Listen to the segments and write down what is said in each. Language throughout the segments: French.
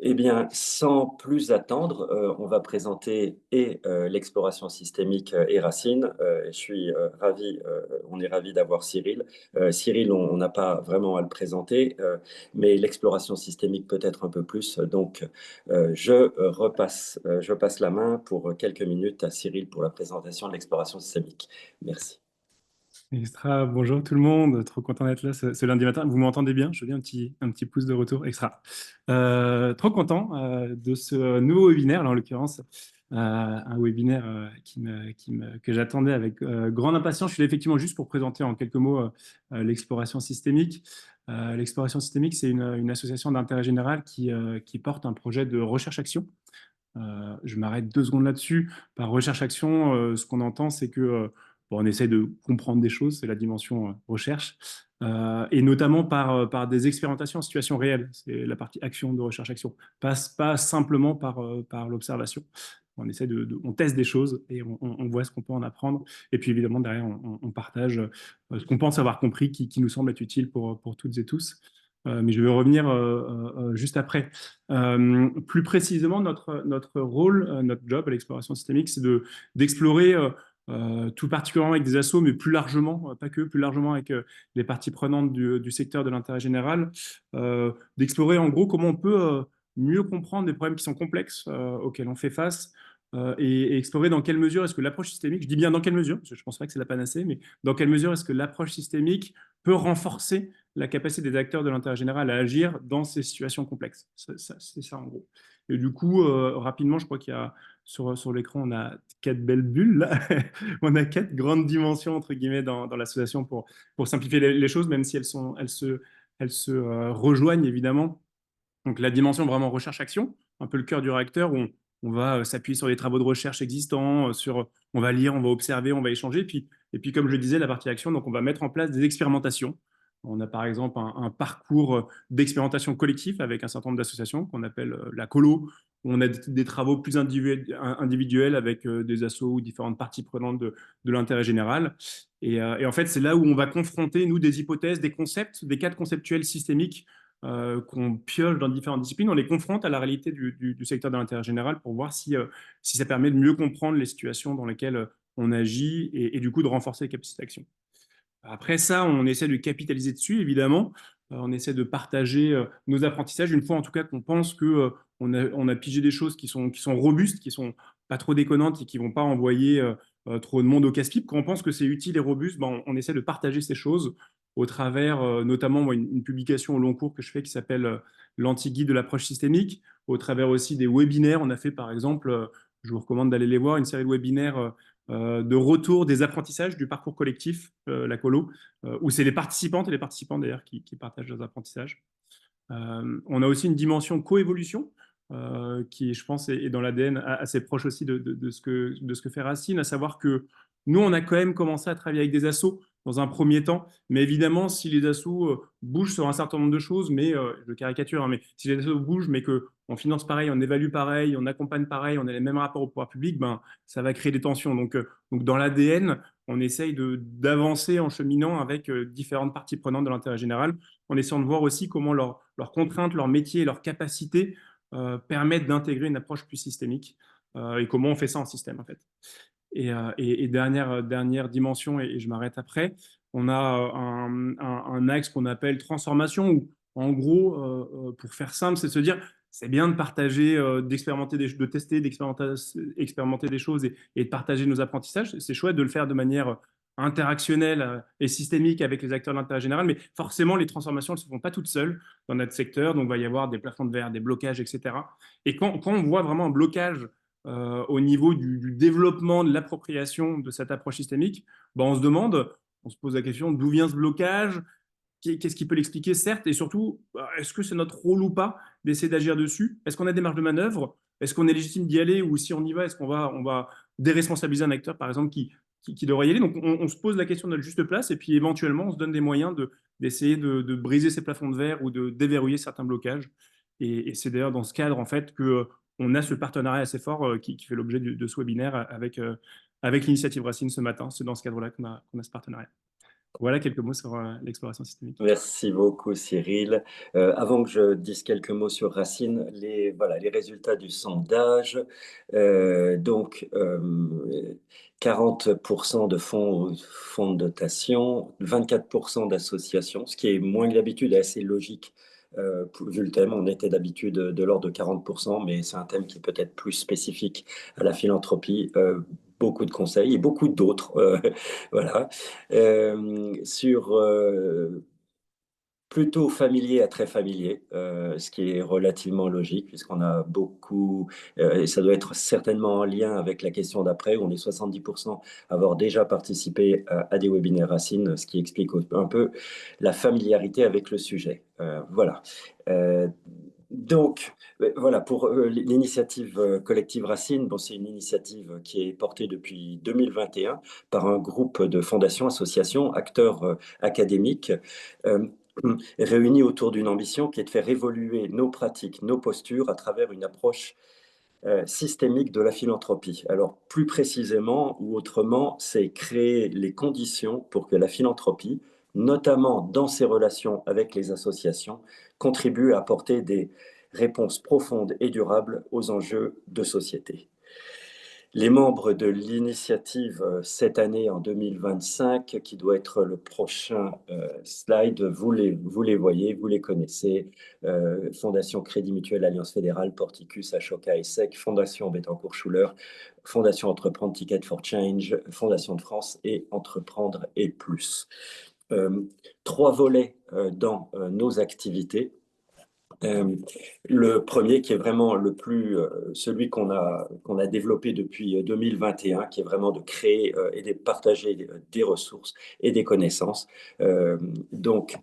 Eh bien, sans plus attendre, on va présenter l'exploration systémique, et Racine. Je suis, ravi, on est ravi d'avoir Cyril. Cyril, on n'a pas vraiment à le présenter, mais l'exploration systémique peut-être un peu plus. Donc, je passe la main pour quelques minutes à Cyril pour la présentation de l'exploration systémique. Merci. Extra, bonjour tout le monde, trop content d'être là ce lundi matin. Vous m'entendez bien? Je veux bien un petit pouce de retour, extra. Trop content de ce nouveau webinaire, là, en l'occurrence, un webinaire que j'attendais avec grande impatience. Je suis là effectivement juste pour présenter en quelques mots l'exploration systémique. L'exploration systémique, c'est une association d'intérêt général qui porte un projet de recherche-action. Je m'arrête 2 secondes là-dessus. Par recherche-action, ce qu'on entend, c'est que bon, on essaie de comprendre des choses, c'est la dimension recherche, et notamment par des expérimentations en situation réelle. C'est la partie action de recherche-action, pas simplement par l'observation. On essaie on teste des choses et on voit ce qu'on peut en apprendre. Et puis évidemment, derrière, on partage ce qu'on pense avoir compris qui nous semble être utile pour toutes et tous. Mais je vais revenir juste après. Plus précisément, notre rôle, notre job à l'exploration systémique, c'est d'explorer, tout particulièrement avec des assos, mais plus largement, pas que, plus largement avec les parties prenantes du secteur de l'intérêt général, d'explorer en gros comment on peut mieux comprendre des problèmes qui sont complexes auxquels on fait face. Et explorer dans quelle mesure est-ce que l'approche systémique, je dis bien dans quelle mesure, parce que je ne pense pas que c'est la panacée, mais dans quelle mesure est-ce que l'approche systémique peut renforcer la capacité des acteurs de l'intérêt général à agir dans ces situations complexes. C'est ça en gros. Et du coup, rapidement, je crois qu'il y a sur l'écran, on a 4 belles bulles. Là. On a 4 grandes dimensions, entre guillemets, dans l'association pour simplifier les choses, même si elles se rejoignent évidemment. Donc la dimension vraiment recherche-action, un peu le cœur du réacteur, où on va s'appuyer sur les travaux de recherche existants, on va lire, on va observer, on va échanger. Et puis, comme je le disais, la partie action, donc on va mettre en place des expérimentations. On a par exemple un parcours d'expérimentation collectif avec un certain nombre d'associations qu'on appelle la colo. On a des travaux plus individuels avec des assos ou différentes parties prenantes de l'intérêt général. Et en fait, c'est là où on va confronter, nous, des hypothèses, des concepts, des cadres conceptuels systémiques qu'on pioche dans différentes disciplines, on les confronte à la réalité du secteur de l'intérêt général pour voir si ça permet de mieux comprendre les situations dans lesquelles on agit et du coup de renforcer les capacités d'action. Après ça, on essaie de capitaliser dessus, évidemment. On essaie de partager nos apprentissages, une fois en tout cas qu'on pense que on a pigé des choses qui sont robustes, qui sont pas trop déconnantes et qui vont pas envoyer trop de monde au casse-pipe. Quand on pense que c'est utile et robuste, ben, on essaie de partager ces choses au travers, notamment moi, une publication au long cours que je fais qui s'appelle l'anti-guide de l'approche systémique, au travers aussi des webinaires. On a fait par exemple, je vous recommande d'aller les voir, une série de webinaires de retour des apprentissages du parcours collectif, la colo, où c'est les participantes et les participants d'ailleurs qui partagent leurs apprentissages. On a aussi une dimension coévolution qui, je pense, est dans l'ADN assez proche aussi de ce que fait Racine, à savoir que nous, on a quand même commencé à travailler avec des assos dans un premier temps, mais évidemment, si les assos bougent sur un certain nombre de choses, mais je caricature, hein, mais si les assos bougent, mais qu'on finance pareil, on évalue pareil, on accompagne pareil, on a les mêmes rapports au pouvoir public, ben, ça va créer des tensions. Donc dans l'ADN, on essaye d'avancer en cheminant avec différentes parties prenantes de l'intérêt général, en essayant de voir aussi comment leurs contraintes, leurs métiers, leurs capacités permettent d'intégrer une approche plus systémique et comment on fait ça en système en fait. Et dernière dimension, et je m'arrête après, on a un axe qu'on appelle transformation, où en gros, pour faire simple, c'est de se dire, c'est bien de partager, d'expérimenter, de tester, expérimenter des choses et de partager nos apprentissages. C'est chouette de le faire de manière interactionnelle et systémique avec les acteurs de l'intérêt général, mais forcément, les transformations, elles ne se font pas toutes seules dans notre secteur, donc il va y avoir des plafonds de verre, des blocages, etc. Et quand on voit vraiment un blocage au niveau du développement, de l'appropriation de cette approche systémique, ben on se demande, on se pose la question d'où vient ce blocage, qu'est-ce qui peut l'expliquer, certes, et surtout, est-ce que c'est notre rôle ou pas d'essayer d'agir dessus? Est-ce qu'on a des marges de manœuvre? Est-ce qu'on est légitime d'y aller? Ou si on y va, est-ce qu'on va déresponsabiliser un acteur, par exemple, qui devrait y aller? Donc, on se pose la question de notre juste place et puis éventuellement, on se donne des moyens d'essayer de briser ces plafonds de verre ou de déverrouiller certains blocages. Et c'est d'ailleurs dans ce cadre, en fait, que on a ce partenariat assez fort qui fait l'objet de ce webinaire avec l'initiative Racine ce matin. C'est dans ce cadre-là qu'on a ce partenariat. Voilà quelques mots sur l'exploration systémique. Merci beaucoup, Cyril. Avant que je dise quelques mots sur Racine, voilà, les résultats du sondage. Donc, 40% de fonds de dotation, 24% d'associations, ce qui est moins que d'habitude et assez logique. Vu le thème, on était d'habitude de l'ordre de 40%, mais c'est un thème qui est peut-être plus spécifique à la philanthropie. Beaucoup de conseils et beaucoup d'autres. Voilà. Sur plutôt familier à très familier, ce qui est relativement logique puisqu'on a beaucoup, et ça doit être certainement en lien avec la question d'après, où on est 70% à avoir déjà participé à des webinaires Racine, ce qui explique un peu la familiarité avec le sujet. Voilà. Euh, donc, voilà, pour l'initiative collective Racine, bon, c'est une initiative qui est portée depuis 2021 par un groupe de fondations, associations, acteurs académiques. Euh, réunis autour d'une ambition qui est de faire évoluer nos pratiques, nos postures à travers une approche systémique de la philanthropie. Alors, plus précisément ou autrement, c'est créer les conditions pour que la philanthropie, notamment dans ses relations avec les associations, contribue à apporter des réponses profondes et durables aux enjeux de société. Les membres de l'initiative cette année en 2025, qui doit être le prochain slide, vous les voyez, vous les connaissez. Fondation Crédit Mutuel Alliance Fédérale, Porticus, Ashoka et SEC, Fondation Bettencourt-Schuller, Fondation Entreprendre Ticket for Change, Fondation de France et Entreprendre et Plus. Trois volets dans nos activités. Le premier qui est vraiment celui qu'on a développé depuis 2021, qui est vraiment de créer et de partager des ressources et des connaissances. Donc,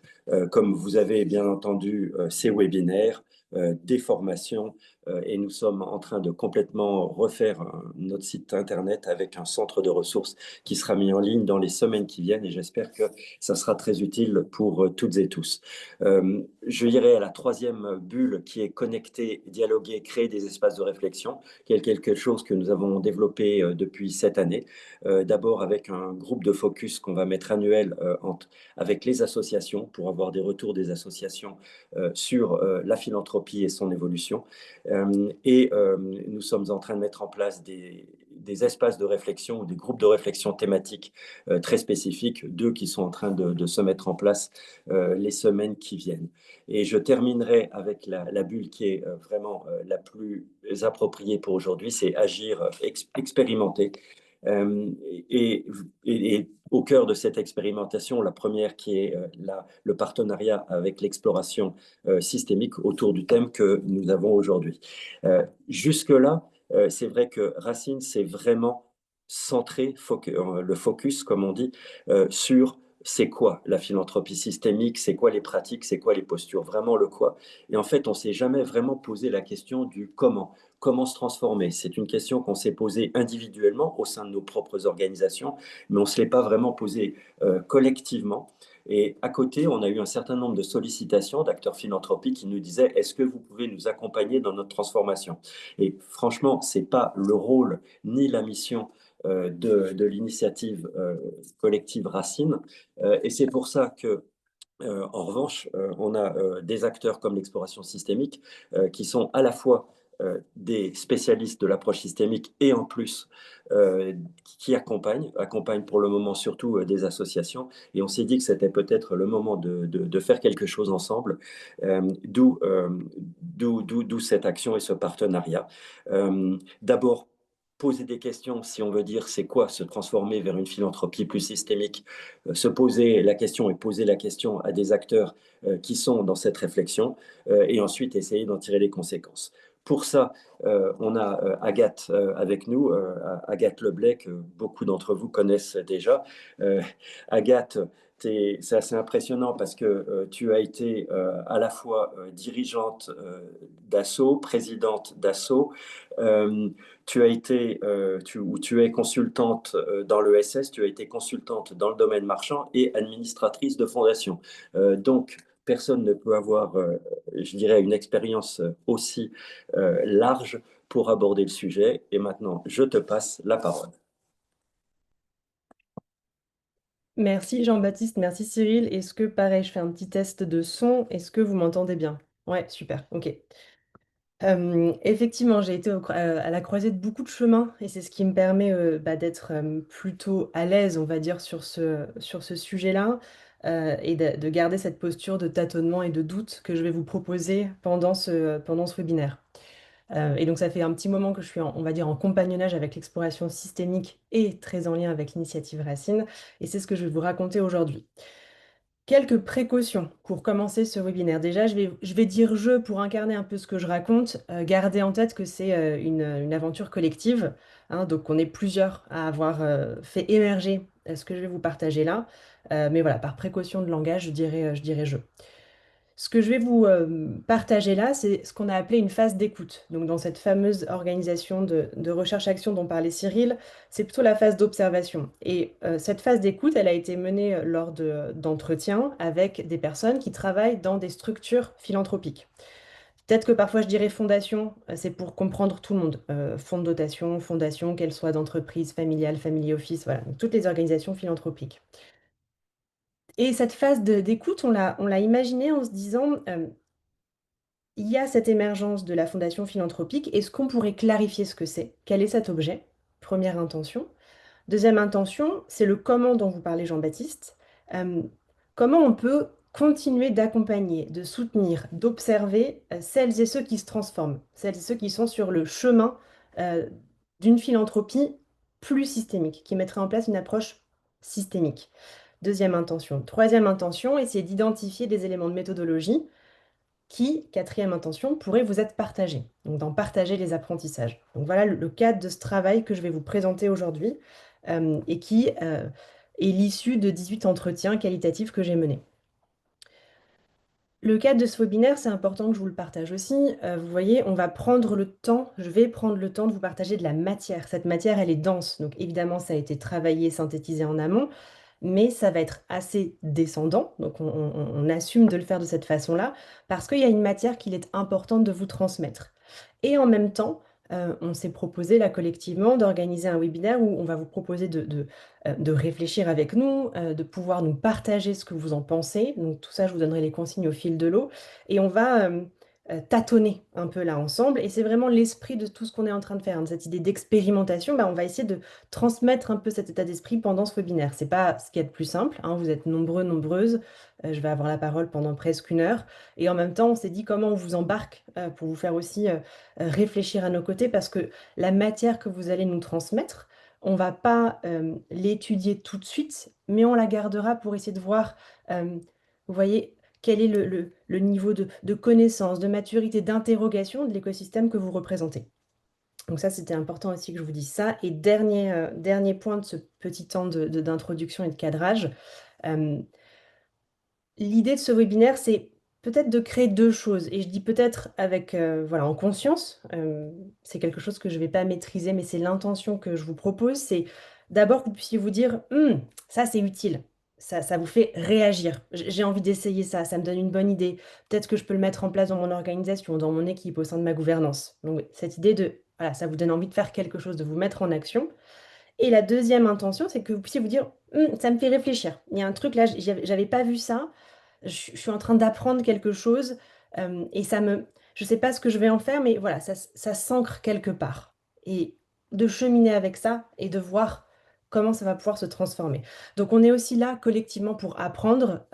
comme vous avez bien entendu, ces webinaires, des formations, et nous sommes en train de complètement refaire notre site internet avec un centre de ressources qui sera mis en ligne dans les semaines qui viennent, et j'espère que ça sera très utile pour toutes et tous. Je dirais à la troisième bulle qui est connecter, dialoguer, créer des espaces de réflexion, qui est quelque chose que nous avons développé depuis cette année. D'abord avec un groupe de focus qu'on va mettre annuel avec les associations pour avoir des retours des associations sur la philanthropie et son évolution. Nous sommes en train de mettre en place des espaces de réflexion ou des groupes de réflexion thématiques très spécifiques, deux qui sont en train de se mettre en place les semaines qui viennent. Et je terminerai avec la bulle qui est vraiment la plus appropriée pour aujourd'hui, c'est agir, expérimenter. Euh, et, et au cœur de cette expérimentation, la première qui est le partenariat avec l'exploration systémique autour du thème que nous avons aujourd'hui. Jusque-là, c'est vrai que Racine, c'est vraiment centré, le focus, comme on dit, sur c'est quoi la philanthropie systémique, c'est quoi les pratiques, c'est quoi les postures, vraiment le quoi. Et en fait, on ne s'est jamais vraiment posé la question du comment. Comment se transformer? C'est une question qu'on s'est posée individuellement au sein de nos propres organisations, mais on ne se l'est pas vraiment posée collectivement. Et à côté, on a eu un certain nombre de sollicitations d'acteurs philanthropiques qui nous disaient, est-ce que vous pouvez nous accompagner dans notre transformation? Et franchement, ce n'est pas le rôle ni la mission de l'initiative collective Racine. Et c'est pour ça que en revanche, on a des acteurs comme l'exploration systémique qui sont à la fois des spécialistes de l'approche systémique et en plus qui accompagnent pour le moment surtout des associations. Et on s'est dit que c'était peut-être le moment de faire quelque chose ensemble, d'où cette action et ce partenariat. D'abord, poser des questions, si on veut dire c'est quoi se transformer vers une philanthropie plus systémique, se poser la question et poser la question à des acteurs qui sont dans cette réflexion et ensuite essayer d'en tirer les conséquences. Pour ça, on a Agathe avec nous, Agathe Leblay, que beaucoup d'entre vous connaissent déjà. Agathe, c'est assez impressionnant parce que tu as été à la fois dirigeante d'Asso, présidente d'Asso, tu as été, tu es consultante dans l'ESS, tu as été consultante dans le domaine marchand et administratrice de fondation. Donc, personne ne peut avoir, je dirais, une expérience aussi large pour aborder le sujet. Et maintenant, je te passe la parole. Merci Jean-Baptiste, merci Cyril. Est-ce que pareil, je fais un petit test de son. Est-ce que vous m'entendez bien? Ouais, super, ok. Effectivement, j'ai été à la croisée de beaucoup de chemins et c'est ce qui me permet d'être plutôt à l'aise, on va dire, sur ce sujet-là et de garder cette posture de tâtonnement et de doute que je vais vous proposer pendant ce webinaire. Et donc, ça fait un petit moment que je suis, on va dire, en compagnonnage avec l'exploration systémique et très en lien avec l'initiative Racine. Et c'est ce que je vais vous raconter aujourd'hui. Quelques précautions pour commencer ce webinaire. Déjà, je vais dire je pour incarner un peu ce que je raconte. Gardez en tête que c'est une aventure collective, hein, donc on est plusieurs à avoir fait émerger ce que je vais vous partager là. Mais voilà, par précaution de langage, je dirais je. Ce que je vais vous partager là, c'est ce qu'on a appelé une phase d'écoute. Donc, dans cette fameuse organisation de recherche-action dont parlait Cyril, c'est plutôt la phase d'observation. Et cette phase d'écoute, elle a été menée d'entretiens avec des personnes qui travaillent dans des structures philanthropiques. Peut-être que parfois je dirais fondation, c'est pour comprendre tout le monde. Fonds de dotation, fondation, qu'elles soient d'entreprise, familiale, family office, voilà, donc toutes les organisations philanthropiques. Et cette phase d'écoute, on l'a imaginée en se disant, il y a cette émergence de la fondation philanthropique. Est-ce qu'on pourrait clarifier ce que c'est? Quel est cet objet? Première intention. Deuxième intention, c'est le comment dont vous parlez, Jean-Baptiste. Euh, Comment on peut continuer d'accompagner, de soutenir, d'observer celles et ceux qui se transforment, celles et ceux qui sont sur le chemin euh, d'une philanthropie plus systémique, qui mettrait en place une approche systémique. Deuxième intention. Troisième intention, essayer d'identifier des éléments de méthodologie qui, quatrième intention, pourrait vous être partagé. Donc, d'en partager les apprentissages. Donc, voilà le cadre de ce travail que je vais vous présenter aujourd'hui et qui est l'issue de 18 entretiens qualitatifs que j'ai menés. Le cadre de ce webinaire, c'est important que je vous le partage aussi. Vous voyez, on va prendre le temps, je vais prendre le temps de vous partager de la matière. Cette matière, elle est dense. Donc, évidemment, ça a été travaillé, synthétisé en amont, mais ça va être assez descendant. Donc, on assume de le faire de cette façon-là, parce qu'il y a une matière qu'il est importante de vous transmettre. Et en même temps, on s'est proposé là collectivement d'organiser un webinaire où on va vous proposer de réfléchir avec nous, de pouvoir nous partager ce que vous en pensez. Donc tout ça, je vous donnerai les consignes au fil de l'eau. Et on va tâtonner un peu là ensemble. Et c'est vraiment l'esprit de tout ce qu'on est en train de faire, hein, de cette idée d'expérimentation. Bah, on va essayer de transmettre un peu cet état d'esprit pendant ce webinaire. C'est pas ce qu'il y a de plus simple, hein. Vous êtes nombreux, nombreuses. Je vais avoir la parole pendant presque une heure. Et en même temps, on s'est dit comment on vous embarque pour vous faire aussi réfléchir à nos côtés parce que la matière que vous allez nous transmettre, on va pas l'étudier tout de suite, mais on la gardera pour essayer de voir, vous voyez, quel est le niveau de connaissance, de maturité, d'interrogation de l'écosystème que vous représentez. Donc ça, c'était important aussi que je vous dise ça. Et dernier point de ce petit temps d'introduction et de cadrage, euh, l'idée de ce webinaire, c'est peut-être de créer deux choses. Et je dis peut-être avec, voilà, en conscience. C'est quelque chose que je ne vais pas maîtriser, mais c'est l'intention que je vous propose. C'est d'abord que vous puissiez vous dire, ça c'est utile. Ça vous fait réagir. J'ai envie d'essayer ça. Ça me donne une bonne idée. Peut-être que je peux le mettre en place dans mon organisation, dans mon équipe, au sein de ma gouvernance. Donc, oui, cette idée de, voilà, ça vous donne envie de faire quelque chose, de vous mettre en action. Et la deuxième intention, c'est que vous puissiez vous dire, ça me fait réfléchir. Il y a un truc là, j'avais pas vu ça. Je suis en train d'apprendre quelque chose et je sais pas ce que je vais en faire, mais voilà, ça s'ancre quelque part. Et de cheminer avec ça et de voir comment ça va pouvoir se transformer. Donc on est aussi là collectivement pour apprendre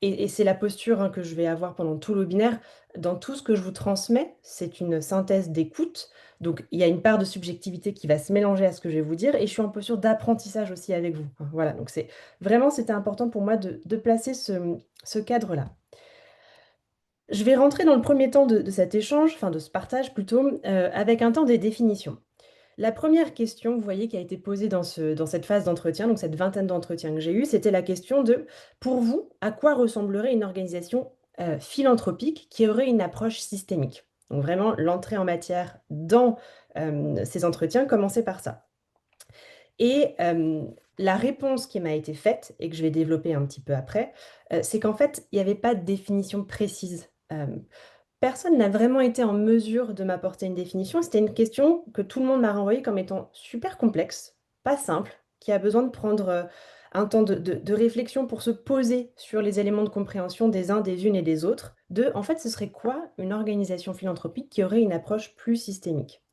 et c'est la posture hein, que je vais avoir pendant tout le webinaire. Dans tout ce que je vous transmets, c'est une synthèse d'écoute. Donc il y a une part de subjectivité qui va se mélanger à ce que je vais vous dire et je suis en posture d'apprentissage aussi avec vous. Voilà, donc c'est vraiment c'était important pour moi de placer ce cadre-là. Je vais rentrer dans le premier temps de cet échange, enfin de ce partage plutôt, avec un temps des définitions. La première question, vous voyez, qui a été posée dans cette phase d'entretien, donc cette vingtaine d'entretiens que j'ai eus, c'était la question de, pour vous, à quoi ressemblerait une organisation philanthropique qui aurait une approche systémique? Donc vraiment, l'entrée en matière dans ces entretiens commençait par ça. Et la réponse qui m'a été faite, et que je vais développer un petit peu après, c'est qu'en fait, il n'y avait pas de définition précise. Personne n'a vraiment été en mesure de m'apporter une définition. C'était une question que tout le monde m'a renvoyée comme étant super complexe, pas simple, qui a besoin de prendre un temps de réflexion pour se poser sur les éléments de compréhension des uns, des unes et des autres. En fait, ce serait quoi une organisation philanthropique qui aurait une approche plus systémique?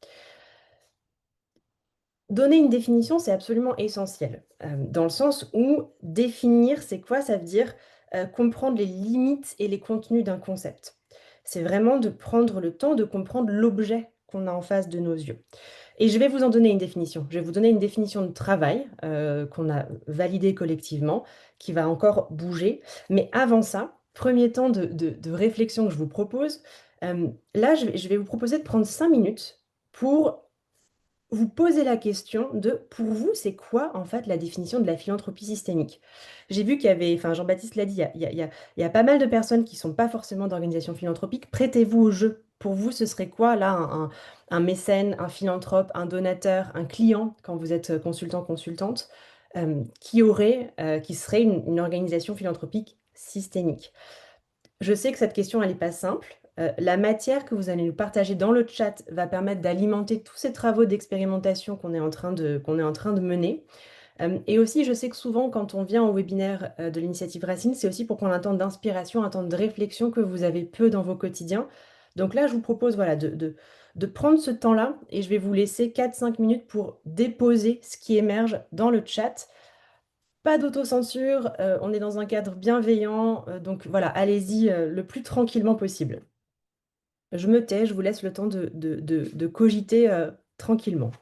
Donner une définition, c'est absolument essentiel, dans le sens où définir, c'est quoi? Ça veut dire, comprendre les limites et les contenus d'un concept. C'est vraiment de prendre le temps de comprendre l'objet qu'on a en face de nos yeux. Et je vais vous en donner une définition. Je vais vous donner une définition de travail, qu'on a validée collectivement, qui va encore bouger. Mais avant ça, premier temps de réflexion que je vous propose, là, je vais vous proposer de prendre 5 minutes pour vous poser la question de, pour vous, c'est quoi en fait la définition de la philanthropie systémique? J'ai vu qu'il y avait, enfin Jean-Baptiste l'a dit, il y a pas mal de personnes qui ne sont pas forcément d'organisations philanthropiques. Prêtez-vous au jeu. Pour vous, ce serait quoi là un mécène, un philanthrope, un donateur, un client quand vous êtes consultant, consultante, qui serait une organisation philanthropique systémique? Je sais que cette question, elle est pas simple. La matière que vous allez nous partager dans le chat va permettre d'alimenter tous ces travaux d'expérimentation qu'on est en train de mener. Et aussi, je sais que souvent, quand on vient au wébinaire de l'initiative Racine, c'est aussi pour prendre un temps d'inspiration, un temps de réflexion que vous avez peu dans vos quotidiens. Donc là, je vous propose voilà, de prendre ce temps-là et je vais vous laisser 4-5 minutes pour déposer ce qui émerge dans le chat. Pas d'autocensure, on est dans un cadre bienveillant, donc voilà, allez-y, le plus tranquillement possible. Je me tais, je vous laisse le temps de cogiter, tranquillement.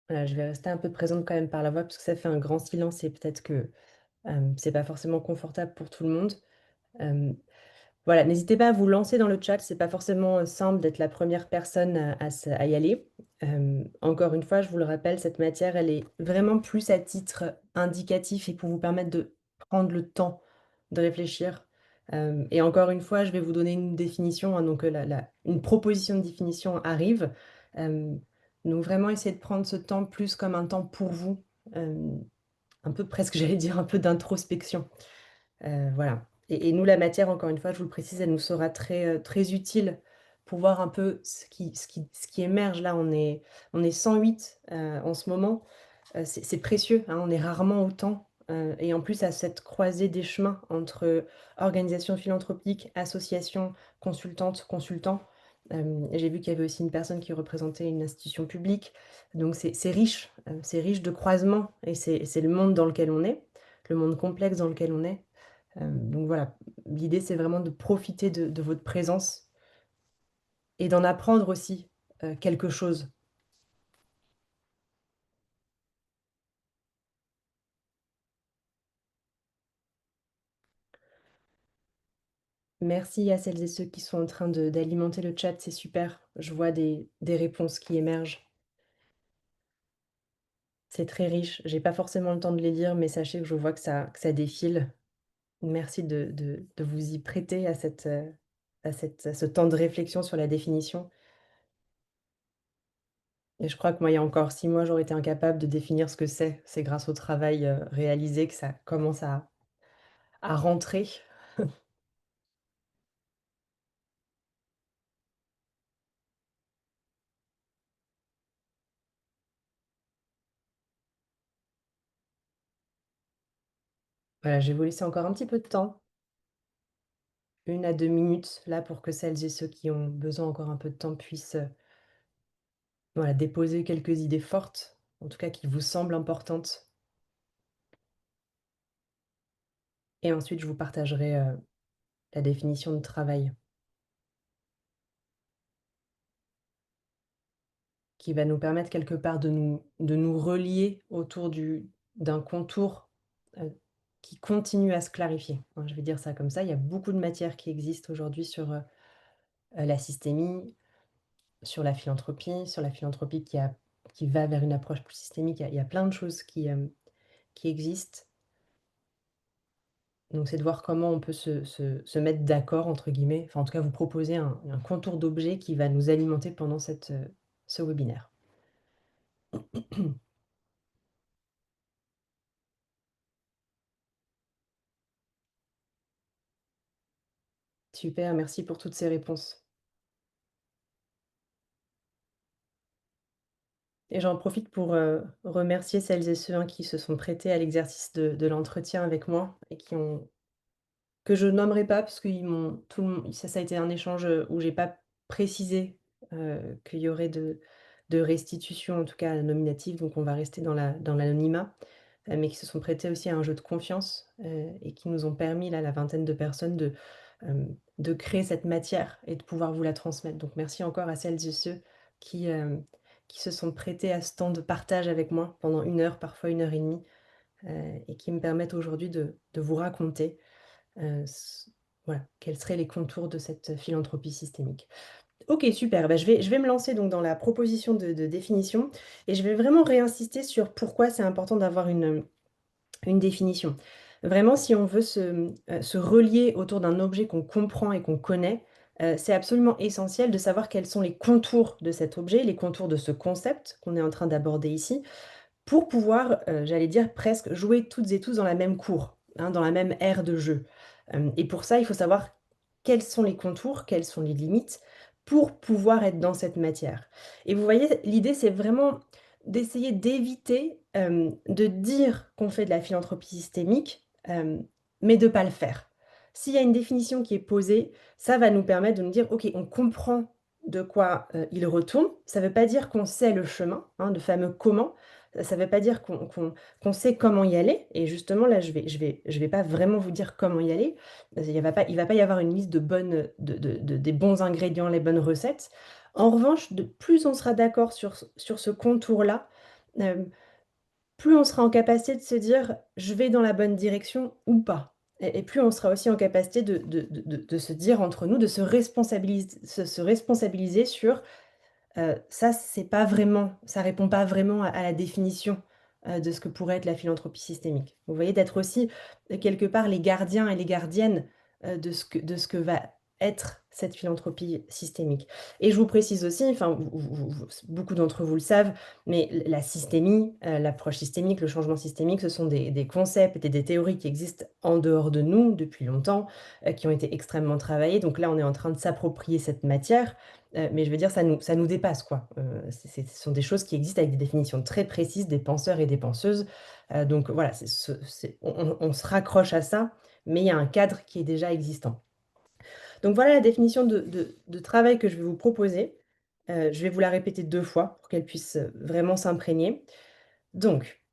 Voilà, je vais rester un peu présente quand même par la voix parce que ça fait un grand silence et peut-être que, c'est pas forcément confortable pour tout le monde. Hem Voilà, n'hésitez pas à vous lancer dans le chat, c'est pas forcément, simple d'être la première personne à y aller. Encore une fois, je vous le rappelle, cette matière, elle est vraiment plus à titre indicatif et pour vous permettre de prendre le temps de réfléchir. Et encore une fois, je vais vous donner une définition, hein, donc une proposition de définition arrive. Hem, donc vraiment essayer de prendre ce temps plus comme un temps pour vous, hem, un peu presque, j'allais dire, un peu d'introspection. Voilà et nous, la matière, encore une fois, je vous le précise, elle nous sera très utile pour voir un peu ce qui émerge. Là, on est 108, en ce moment. C'est précieux, hein, on est rarement autant, et en plus à cette croisée des chemins entre organisations philanthropiques, associations, consultantes, consultants. J'ai vu qu'il y avait aussi une personne qui représentait une institution publique. Donc c'est riche de croisements et c'est le monde dans lequel on est, le monde complexe dans lequel on est. Donc voilà, l'idée, c'est vraiment de profiter de votre présence et d'en apprendre aussi, quelque chose. Merci à celles et ceux qui sont en train d'alimenter le chat, c'est super. Je vois des réponses qui émergent. C'est très riche. J'ai pas forcément le temps de les lire, mais sachez que je vois que ça défile. Merci de vous y prêter à ce temps de réflexion sur la définition et je crois que moi, il y a encore 6 mois, j'aurais été incapable de définir ce que c'est. C'est grâce au travail, réalisé que ça commence à rentrer. Voilà, je vais vous laisser encore un petit peu de temps, 1 à 2 minutes, là, pour que celles et ceux qui ont besoin encore un peu de temps puissent, voilà, déposer quelques idées fortes, en tout cas qui vous semblent importantes. Et ensuite, je vous partagerai la définition de travail qui va nous permettre quelque part de nous relier autour d'un contour qui continue à se clarifier. Hein, je vais dire ça comme ça. Il y a beaucoup de matières qui existent aujourd'hui sur la systémie, sur la philanthropie qui va vers une approche plus systémique. Il y a plein de choses qui existent. Donc, c'est de voir comment on peut se mettre d'accord, entre guillemets, enfin, en tout cas, vous proposer un contour d'objet qui va nous alimenter pendant ce webinaire. Super, merci pour toutes ces réponses. Et j'en profite pour remercier celles et ceux hein, qui se sont prêtés à l'exercice de l'entretien avec moi et que je nommerai pas parce qu'ils m'ont tout le monde ça a été un échange, où j'ai pas précisé, qu'il y aurait de restitution, en tout cas nominative, donc on va rester dans l'anonymat, mais qui se sont prêtés aussi à un jeu de confiance, et qui nous ont permis, là, la vingtaine de personnes de créer cette matière et de pouvoir vous la transmettre. Donc merci encore à celles et ceux qui, qui se sont prêtés à ce temps de partage avec moi pendant 1 heure, parfois 1 heure et demie, et qui me permettent aujourd'hui de vous raconter voilà, quels seraient les contours de cette philanthropie systémique. Ok, super. Bah, je vais me lancer donc dans la proposition de définition et je vais vraiment réinsister sur pourquoi c'est important d'avoir une définition. Vraiment, si on veut se relier autour d'un objet qu'on comprend et qu'on connaît, c'est absolument essentiel de savoir quels sont les contours de cet objet, les contours de ce concept qu'on est en train d'aborder ici, pour pouvoir, j'allais dire presque jouer toutes et tous dans la même cour, hein, dans la même aire de jeu. Et pour ça, il faut savoir quels sont les contours, quelles sont les limites pour pouvoir être dans cette matière. Et vous voyez, l'idée, c'est vraiment d'essayer d'éviter, de dire qu'on fait de la philanthropie systémique, mais de pas le faire. S'il y a une définition qui est posée, ça va nous permettre de nous dire: «OK, on comprend de quoi, il retourne». Ça ne veut pas dire qu'on sait le chemin, hein, le fameux comment, ça ne veut pas dire qu'on sait comment y aller et justement là, je vais pas vraiment vous dire comment y aller. Il va pas y avoir une liste de bonnes des bons ingrédients, les bonnes recettes. En revanche, de plus on sera d'accord sur ce contour-là, hem, plus on sera en capacité de se dire: «Je vais dans la bonne direction ou pas» et plus on sera aussi en capacité de se dire entre nous, de se responsabiliser sur ça, c'est pas vraiment ça répond pas vraiment à la définition, de ce que pourrait être la philanthropie systémique. Vous voyez? D'être aussi, quelque part les gardiens et les gardiennes, de ce que va être cette philanthropie systémique. Et je vous précise aussi, enfin, beaucoup d'entre vous le savent, mais la systémie, l'approche systémique, le changement systémique, ce sont des concepts et des théories qui existent en dehors de nous depuis longtemps, qui ont été extrêmement travaillées. Donc là, on est en train de s'approprier cette matière. Mais je veux dire, ça nous dépasse, quoi. Ce sont des choses qui existent avec des définitions très précises des penseurs et des penseuses. Donc voilà, on se raccroche à ça, mais il y a un cadre qui est déjà existant. Donc voilà la définition de travail que je vais vous proposer. Je vais vous la répéter 2 fois pour qu'elle puisse, vraiment s'imprégner. Donc,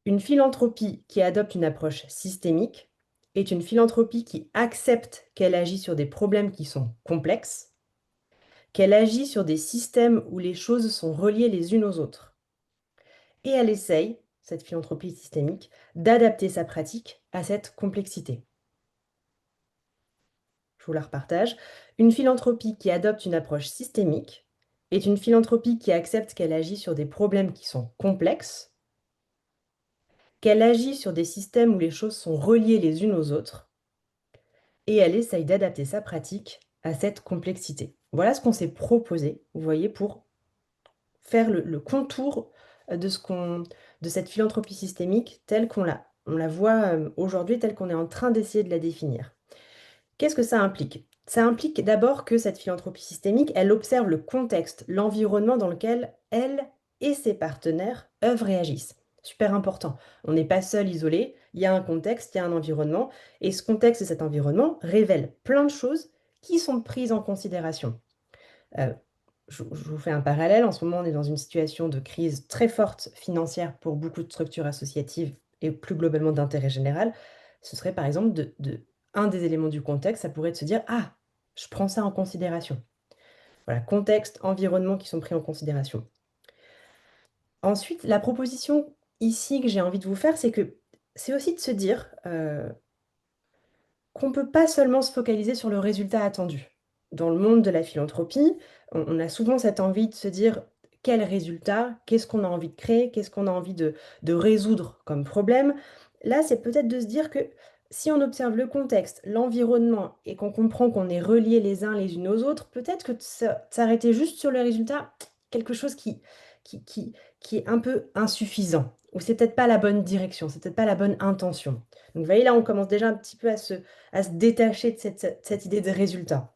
une philanthropie qui adopte une approche systémique est une philanthropie qui accepte qu'elle agit sur des problèmes qui sont complexes, qu'elle agit sur des systèmes où les choses sont reliées les unes aux autres. Et elle essaye, cette philanthropie systémique, d'adapter sa pratique à cette complexité. Je vous la repartage. Une philanthropie qui adopte une approche systémique est une philanthropie qui accepte qu'elle agit sur des problèmes qui sont complexes, qu'elle agit sur des systèmes où les choses sont reliées les unes aux autres, et elle essaye d'adapter sa pratique à cette complexité. Voilà ce qu'on s'est proposé, vous voyez, pour faire le contour de cette philanthropie systémique telle on la voit aujourd'hui, telle qu'on est en train d'essayer de la définir. Qu'est-ce que ça implique? Ça implique d'abord que cette philanthropie systémique, elle observe le contexte, l'environnement dans lequel elle et ses partenaires œuvrent et agissent. Super important. On n'est pas seul, isolé. Il y a un contexte, il y a un environnement. Et ce contexte et cet environnement révèlent plein de choses qui sont prises en considération. Euh, je vous fais un parallèle. En ce moment, on est dans une situation de crise très forte financière pour beaucoup de structures associatives et plus globalement d'intérêt général. ce serait par exemple un des éléments du contexte, ça pourrait être de se dire, ah, je prends ça en considération. Voilà, contexte, environnement qui sont pris en considération. Ensuite, la proposition ici que j'ai envie de vous faire, c'est aussi de se dire qu'on ne peut pas seulement se focaliser sur le résultat attendu. Dans le monde de la philanthropie, on a souvent cette envie de se dire quel résultat, qu'est-ce qu'on a envie de créer, qu'est-ce qu'on a envie de résoudre comme problème. Là, c'est peut-être de se dire que si on observe le contexte, l'environnement et qu'on comprend qu'on est reliés les uns les unes aux autres, peut-être que de s'arrêter juste sur le résultat, quelque chose qui, qui, qui est un peu insuffisant, ou c'est peut-être pas la bonne direction, c'est peut-être pas la bonne intention. Donc, vous voyez, là, on commence déjà un petit peu à se détacher de cette idée de résultat.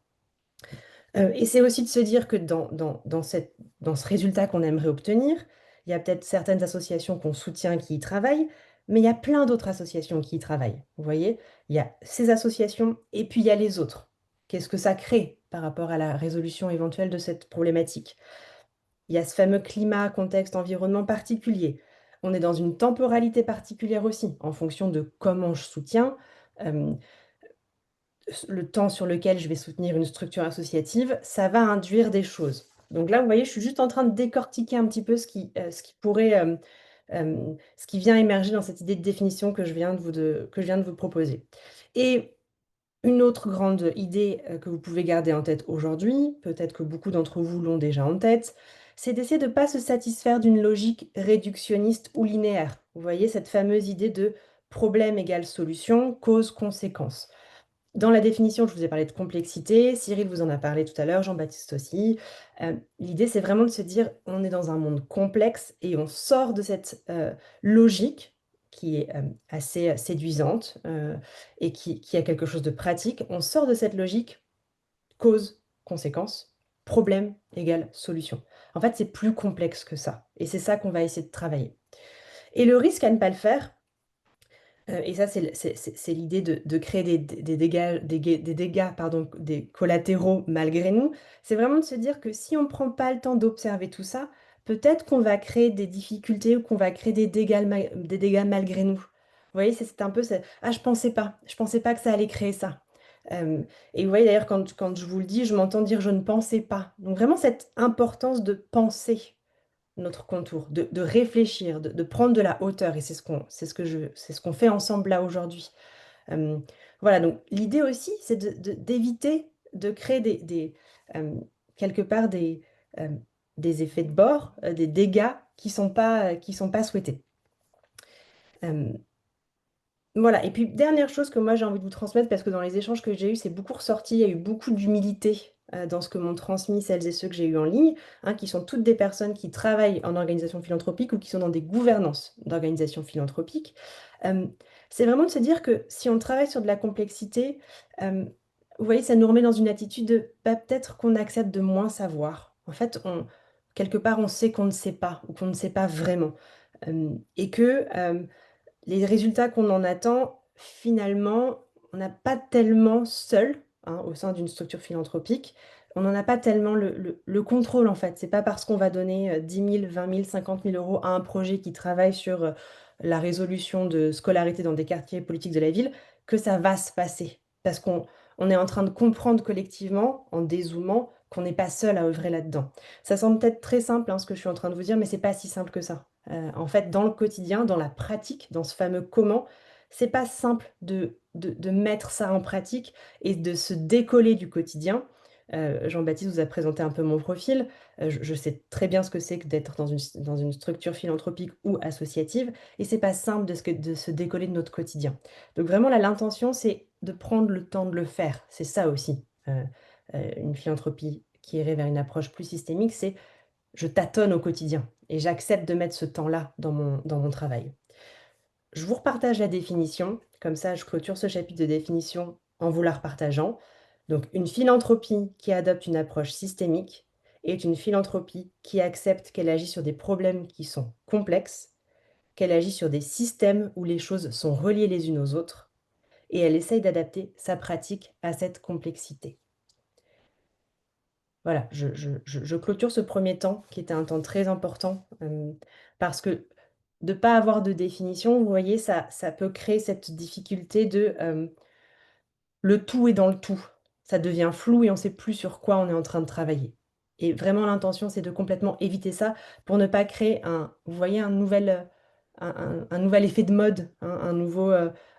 Et c'est aussi de se dire que dans ce résultat qu'on aimerait obtenir, il y a peut-être certaines associations qu'on soutient qui y travaillent, mais il y a plein d'autres associations qui y travaillent. Vous voyez, il y a ces associations et puis il y a les autres. Qu'est-ce que ça crée par rapport à la résolution éventuelle de cette problématique? Il y a ce fameux climat, contexte, environnement particulier. On est dans une temporalité particulière aussi, en fonction de comment je soutiens, euh, le temps sur lequel je vais soutenir une structure associative, ça va induire des choses. Donc là, vous voyez, je suis juste en train de décortiquer un petit peu ce qui vient émerger dans cette idée de définition que je viens que je viens de vous proposer. Et une autre grande idée que vous pouvez garder en tête aujourd'hui, peut-être que beaucoup d'entre vous l'ont déjà en tête, c'est d'essayer de ne pas se satisfaire d'une logique réductionniste ou linéaire. Vous voyez cette fameuse idée de problème égale solution, cause-conséquence. Dans la définition, je vous ai parlé de complexité, Cyril vous en a parlé tout à l'heure, Jean-Baptiste aussi. L'idée, c'est vraiment de se dire, on est dans un monde complexe et on sort de cette logique qui est assez séduisante et qui a quelque chose de pratique. On sort de cette logique cause, conséquence, problème égale solution. En fait, c'est plus complexe que ça. Et c'est ça qu'on va essayer de travailler. Et le risque à ne pas le faire, et ça, c'est l'idée de créer des dégâts, pardon, des collatéraux malgré nous. C'est vraiment de se dire que si on ne prend pas le temps d'observer tout ça, peut-être qu'on va créer des difficultés ou qu'on va créer des dégâts malgré nous. Vous voyez, c'est un peu ah, je pensais pas que ça allait créer ça. Euh, et vous voyez d'ailleurs, quand je vous le dis, je m'entends dire je ne pensais pas. Donc vraiment cette importance de penser notre contour, de réfléchir, de prendre de la hauteur. Et c'est ce qu'on fait ensemble là aujourd'hui. Euh, voilà, donc l'idée aussi, c'est d'éviter de créer euh, quelque part euh, des effets de bord, des dégâts qui sont pas souhaités. Euh, voilà, et puis dernière chose que moi j'ai envie de vous transmettre, parce que dans les échanges que j'ai eus, c'est beaucoup ressorti, il y a eu beaucoup d'humilité dans ce que m'ont transmis celles et ceux que j'ai eus en ligne, hein, qui sont toutes des personnes qui travaillent en organisation philanthropique ou qui sont dans des gouvernances d'organisations philanthropiques. Euh, c'est vraiment de se dire que si on travaille sur de la complexité, vous voyez, ça nous remet dans une attitude de bah, peut-être qu'on accepte de moins savoir. En fait, quelque part, on sait qu'on ne sait pas ou qu'on ne sait pas vraiment. Et que les résultats qu'on en attend, finalement, on n'a pas tellement seul, hein, au sein d'une structure philanthropique, on n'en a pas tellement le contrôle en fait. C'est pas parce qu'on va donner 10 000, 20 000, 50 000 euros à un projet qui travaille sur la résolution de scolarité dans des quartiers politiques de la ville que ça va se passer. Parce qu'on est en train de comprendre collectivement, en dézoomant, qu'on n'est pas seul à œuvrer là-dedans. Ça semble peut-être très simple, hein, ce que je suis en train de vous dire, mais c'est pas si simple que ça. En fait, dans le quotidien, dans la pratique, dans ce fameux comment, c'est pas simple de mettre ça en pratique et de se décoller du quotidien. Jean-Baptiste vous a présenté un peu mon profil. Je sais très bien ce que c'est que d'être dans une structure philanthropique ou associative, et c'est pas simple de se décoller de notre quotidien. Donc vraiment, là, l'intention, c'est de prendre le temps de le faire. C'est ça aussi. Une philanthropie qui irait vers une approche plus systémique, c'est je tâtonne au quotidien et j'accepte de mettre ce temps-là dans mon travail. Je vous repartage la définition, comme ça je clôture ce chapitre de définition en vous la repartageant. Donc une philanthropie qui adopte une approche systémique est une philanthropie qui accepte qu'elle agit sur des problèmes qui sont complexes, qu'elle agit sur des systèmes où les choses sont reliées les unes aux autres, et elle essaye d'adapter sa pratique à cette complexité. Voilà, je clôture ce premier temps qui était un temps très important parce que de pas avoir de définition, vous voyez, ça peut créer cette difficulté de le tout est dans le tout. Ça devient flou et on ne sait plus sur quoi on est en train de travailler. Et vraiment, l'intention, c'est de complètement éviter ça pour ne pas créer vous voyez, un nouvel effet de mode, hein, un nouveau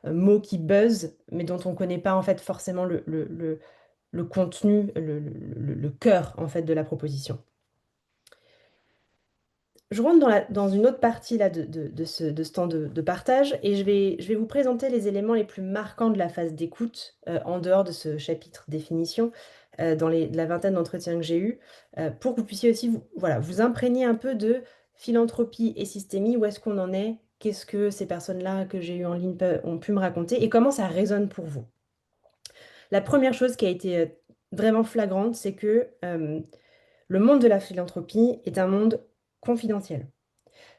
mot qui buzz, mais dont on ne connaît pas en fait forcément le contenu, le cœur en fait de la proposition. Je rentre dans une autre partie là, de ce temps de partage et je vais vous présenter les éléments les plus marquants de la phase d'écoute en dehors de ce chapitre définition dans la vingtaine d'entretiens que j'ai eus pour que vous puissiez aussi voilà, vous imprégner un peu de philanthropie et systémie, où est-ce qu'on en est, qu'est-ce que ces personnes-là que j'ai eues en ligne ont pu me raconter et comment ça résonne pour vous. La première chose qui a été vraiment flagrante, c'est que le monde de la philanthropie est un monde confidentiel.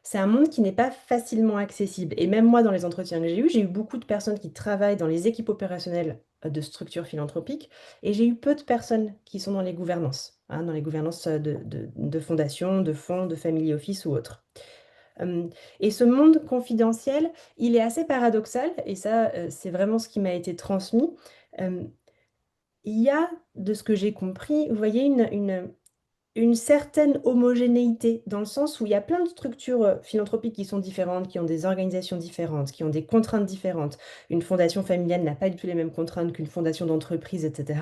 C'est un monde qui n'est pas facilement accessible. Et même moi, dans les entretiens que j'ai eu beaucoup de personnes qui travaillent dans les équipes opérationnelles de structures philanthropiques, et j'ai eu peu de personnes qui sont dans les gouvernances, hein, dans les gouvernances de fondations, de fonds, de family office ou autres. Et ce monde confidentiel, il est assez paradoxal, et ça, c'est vraiment ce qui m'a été transmis. Euh, il y a, de ce que j'ai compris, vous voyez, une certaine homogénéité, dans le sens où il y a plein de structures philanthropiques qui sont différentes, qui ont des organisations différentes, qui ont des contraintes différentes. Une fondation familiale n'a pas du tout les mêmes contraintes qu'une fondation d'entreprise, etc.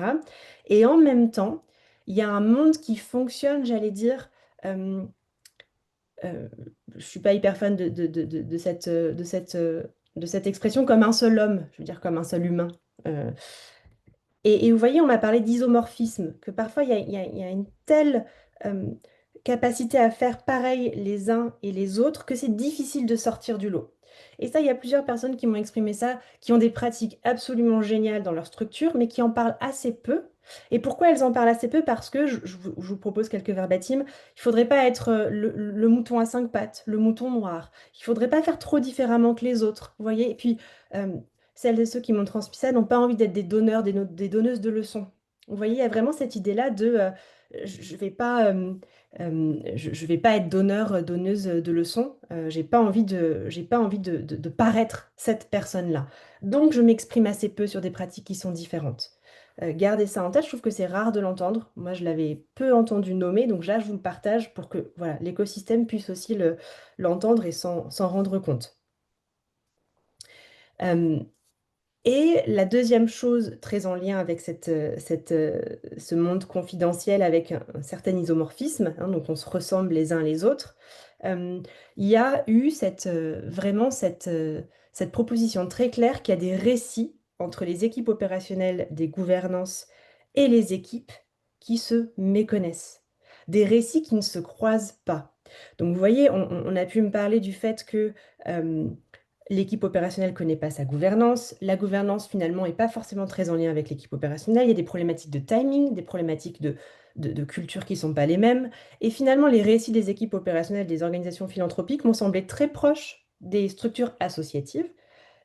Et en même temps, il y a un monde qui fonctionne, j'allais dire, euh, je ne suis pas hyper fan de cette expression, comme un seul homme, je veux dire comme un seul humain. Euh, et vous voyez, on m'a parlé d'isomorphisme, que parfois il y a une telle euh, capacité à faire pareil les uns et les autres que c'est difficile de sortir du lot. Et ça, il y a plusieurs personnes qui m'ont exprimé ça, qui ont des pratiques absolument géniales dans leur structure, mais qui en parlent assez peu. Et pourquoi elles en parlent assez peu? Parce que, je vous propose quelques verbatims, il ne faudrait pas être le mouton à cinq pattes, le mouton noir. Il ne faudrait pas faire trop différemment que les autres, vous voyez? Et puis, euh, celles et ceux qui m'ont transmis ça n'ont pas envie d'être des donneurs, des donneuses de leçons. Vous voyez, il y a vraiment cette idée-là de je vais pas, je vais pas être donneur, donneuse de leçons. J'ai pas envie de paraître cette personne-là. Donc, je m'exprime assez peu sur des pratiques qui sont différentes. Gardez ça en tête, je trouve que c'est rare de l'entendre. Moi, je l'avais peu entendu nommer, donc là, je vous le partage pour que voilà, l'écosystème puisse aussi l'entendre et s'en rendre compte. Euh, Et la deuxième chose, très en lien avec ce monde confidentiel avec un certain isomorphisme, hein, donc on se ressemble les uns les autres, euh, il y a eu vraiment cette proposition très claire qu'il y a des récits entre les équipes opérationnelles des gouvernances et les équipes qui se méconnaissent. Des récits qui ne se croisent pas. Donc vous voyez, on a pu me parler du fait que euh, l'équipe opérationnelle ne connaît pas sa gouvernance. La gouvernance, finalement, n'est pas forcément très en lien avec l'équipe opérationnelle. Il y a des problématiques de timing, des problématiques de culture qui ne sont pas les mêmes. Et finalement, les récits des équipes opérationnelles des organisations philanthropiques m'ont semblé très proches des structures associatives,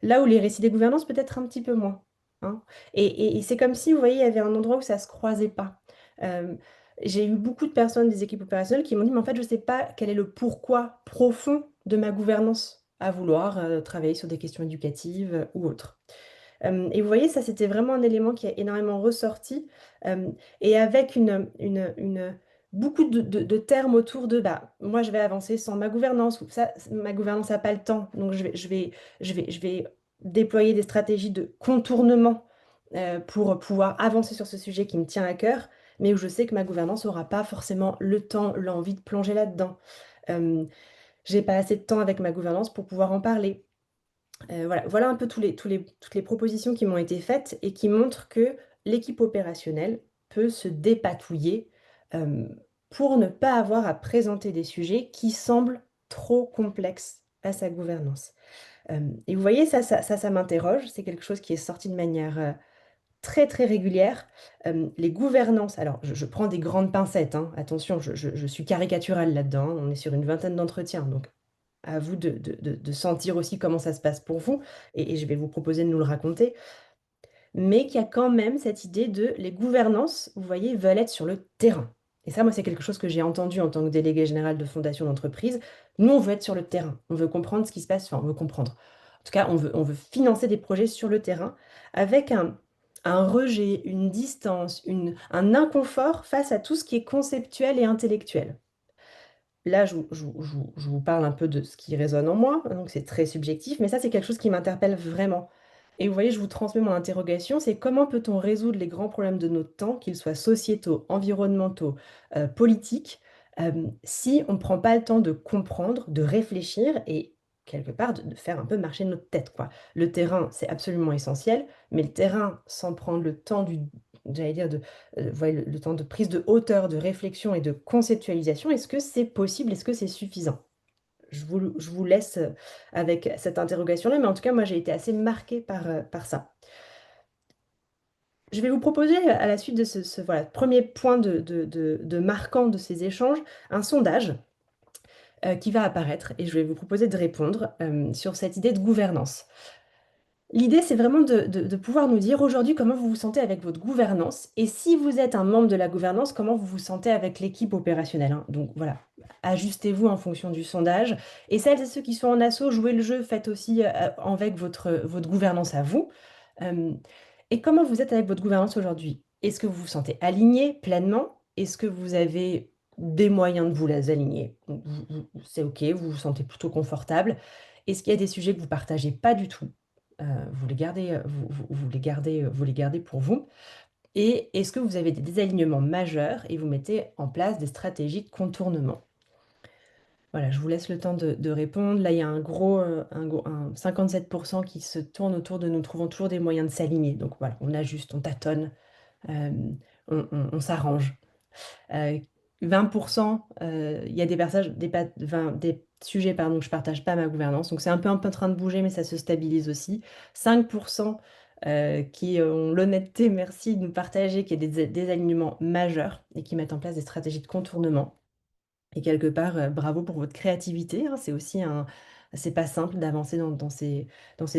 là où les récits des gouvernances peut-être un petit peu moins, hein. Et c'est comme si, vous voyez, il y avait un endroit où ça ne se croisait pas. Euh, j'ai eu beaucoup de personnes des équipes opérationnelles qui m'ont dit, mais en fait, je ne sais pas quel est le pourquoi profond de ma gouvernance à vouloir travailler sur des questions éducatives ou autres. Et vous voyez, ça, c'était vraiment un élément qui a énormément ressorti et avec beaucoup de termes autour de bah, moi, je vais avancer sans ma gouvernance, ou ça, ma gouvernance n'a pas le temps, donc je vais déployer des stratégies de contournement pour pouvoir avancer sur ce sujet qui me tient à cœur, mais où je sais que ma gouvernance n'aura pas forcément le temps, l'envie de plonger là-dedans. Euh, j'ai pas assez de temps avec ma gouvernance pour pouvoir en parler. Voilà un peu toutes les propositions qui m'ont été faites et qui montrent que l'équipe opérationnelle peut se dépatouiller euh, pour ne pas avoir à présenter des sujets qui semblent trop complexes à sa gouvernance. Et vous voyez, ça m'interroge. C'est quelque chose qui est sorti de manière très très régulière. Les gouvernances, alors je prends des grandes pincettes, hein, attention, je suis caricaturale là-dedans, hein, on est sur une vingtaine d'entretiens, donc à vous de sentir aussi comment ça se passe pour vous, et je vais vous proposer de nous le raconter, mais qu'il y a quand même cette idée de les gouvernances, vous voyez, veulent être sur le terrain. Et ça, moi, c'est quelque chose que j'ai entendu en tant que délégué général de fondation d'entreprise. Nous, on veut être sur le terrain. On veut comprendre ce qui se passe. Enfin, on veut comprendre. En tout cas, on veut financer des projets sur le terrain avec un rejet, une distance, un inconfort face à tout ce qui est conceptuel et intellectuel. Là, je vous parle un peu de ce qui résonne en moi, donc c'est très subjectif, mais ça, c'est quelque chose qui m'interpelle vraiment. Et vous voyez, je vous transmets mon interrogation, c'est comment peut-on résoudre les grands problèmes de notre temps, qu'ils soient sociétaux, environnementaux, politiques, si on ne prend pas le temps de comprendre, de réfléchir et quelque part de faire un peu marcher notre tête, quoi. Le terrain, c'est absolument essentiel, mais le terrain, sans prendre le temps j'allais dire, vous voyez, le temps de prise de hauteur, de réflexion et de conceptualisation, est-ce que c'est possible? Est-ce que c'est suffisant? Je vous laisse avec cette interrogation-là, mais en tout cas, moi, j'ai été assez marquée par ça. Je vais vous proposer à la suite de voilà, premier point de marquant de ces échanges, un sondage qui va apparaître et je vais vous proposer de répondre sur cette idée de gouvernance. L'idée, c'est vraiment de pouvoir nous dire aujourd'hui comment vous vous sentez avec votre gouvernance et si vous êtes un membre de la gouvernance, comment vous vous sentez avec l'équipe opérationnelle, hein. Donc voilà, ajustez-vous en fonction du sondage. Et celles et ceux qui sont en asso, jouez le jeu, faites aussi avec votre gouvernance à vous. Euh, et comment vous êtes avec votre gouvernance aujourd'hui? Est-ce que vous vous sentez aligné pleinement? Est-ce que vous avez des moyens de vous les aligner? C'est OK, vous vous sentez plutôt confortable. Est-ce qu'il y a des sujets que vous partagez pas du tout? Vous les gardez, vous les gardez pour vous. Et est-ce que vous avez des désalignements majeurs et vous mettez en place des stratégies de contournement? Voilà, je vous laisse le temps de répondre. Là, il y a un 57% qui se tourne autour de nous trouvons toujours des moyens de s'aligner. Donc voilà, on ajuste, on tâtonne, euh, on s'arrange. 20%, il y a des personnages, des sujets pardon, que je ne partage pas ma gouvernance. Donc c'est un peu en train de bouger, mais ça se stabilise aussi. 5% qui ont l'honnêteté, merci, de nous partager qu'il y a des alignements majeurs et qui mettent en place des stratégies de contournement. Et quelque part, bravo pour votre créativité, hein. C'est pas simple d'avancer dans ces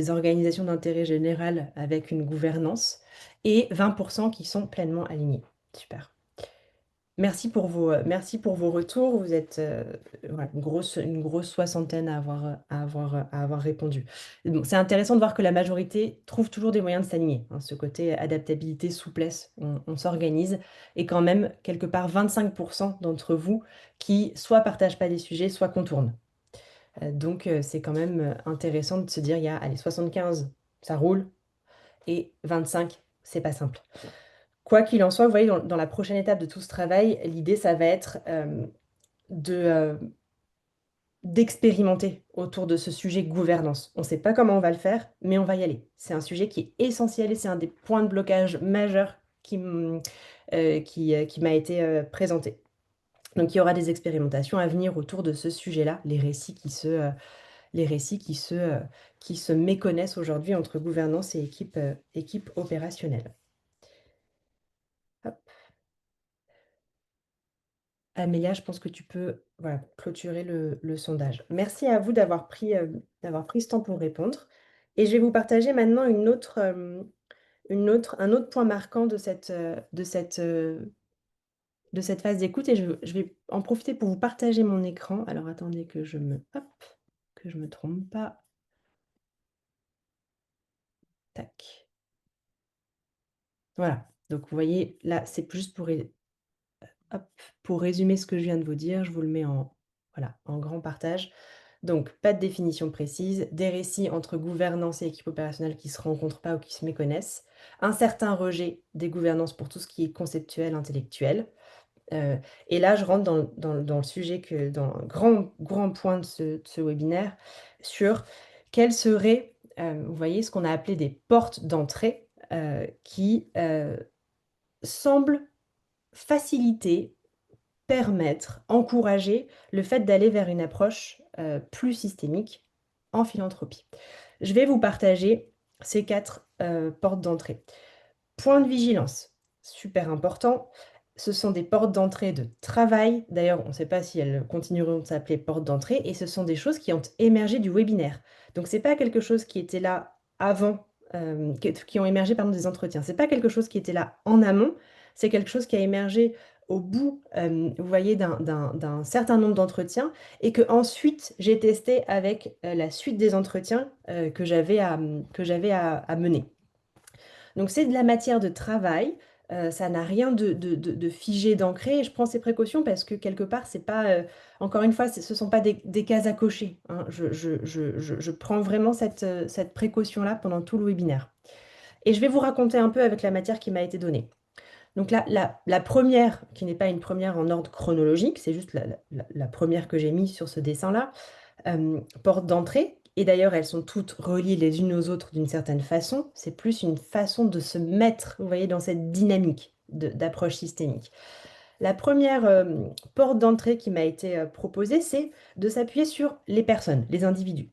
organisations d'intérêt général avec une gouvernance. Et 20% qui sont pleinement alignés. Super. Merci pour vos retours. Vous êtes voilà, une grosse soixantaine à avoir répondu. Bon, c'est intéressant de voir que la majorité trouve toujours des moyens de s'aligner, hein, ce côté adaptabilité, souplesse, on s'organise. Et quand même, quelque part, 25% d'entre vous qui soit partagent pas des sujets, soit contournent. Donc, c'est quand même intéressant de se dire, il y a, allez, 75, ça roule, et 25, c'est pas simple. Quoi qu'il en soit, vous voyez, dans la prochaine étape de tout ce travail, l'idée, ça va être d'expérimenter autour de ce sujet gouvernance. On ne sait pas comment on va le faire, mais on va y aller. C'est un sujet qui est essentiel et c'est un des points de blocage majeurs qui m'a été présenté. Donc, il y aura des expérimentations à venir autour de ce sujet-là, les récits qui se méconnaissent aujourd'hui entre gouvernance et équipe opérationnelle. Hop. Amélia, je pense que tu peux voilà, clôturer le sondage. Merci à vous d'avoir pris ce temps pour répondre. Et je vais vous partager maintenant un autre point marquant de cette phase d'écoute. Et je vais en profiter pour vous partager mon écran. Alors attendez que je me trompe pas. Tac. Voilà. Donc vous voyez, là, c'est juste pour résumer ce que je viens de vous dire. Je vous le mets voilà, en grand partage. Donc, pas de définition précise, des récits entre gouvernance et équipe opérationnelle qui ne se rencontrent pas ou qui se méconnaissent, un certain rejet des gouvernances pour tout ce qui est conceptuel, intellectuel. Et là, je rentre dans le sujet, dans un grand point de ce webinaire, sur quelles seraient, vous voyez, ce qu'on a appelé des portes d'entrée qui semblent faciliter, permettre, encourager le fait d'aller vers une approche plus systémique en philanthropie. Je vais vous partager ces 4 portes d'entrée. Point de vigilance, super important. Ce sont des portes d'entrée de travail. D'ailleurs, on ne sait pas si elles continueront de s'appeler portes d'entrée. Et ce sont des choses qui ont émergé du webinaire. Donc, ce n'est pas quelque chose qui était là avant, qui ont émergé des entretiens. Ce n'est pas quelque chose qui était là en amont, c'est quelque chose qui a émergé au bout, vous voyez, d'un certain nombre d'entretiens et que ensuite j'ai testé avec la suite des entretiens que j'avais à mener. Donc c'est de la matière de travail, ça n'a rien de figé, d'ancré et je prends ces précautions parce que quelque part c'est pas, encore une fois, ce sont pas des cases à cocher, hein. Je prends vraiment cette précaution-là pendant tout le webinaire et je vais vous raconter un peu avec la matière qui m'a été donnée. Donc la première, qui n'est pas une première en ordre chronologique, c'est juste la première que j'ai mise sur ce dessin-là, porte d'entrée. Et d'ailleurs, elles sont toutes reliées les unes aux autres d'une certaine façon. C'est plus une façon de se mettre, vous voyez, dans cette dynamique d'approche systémique. La première porte d'entrée qui m'a été proposée, c'est de s'appuyer sur les personnes, les individus,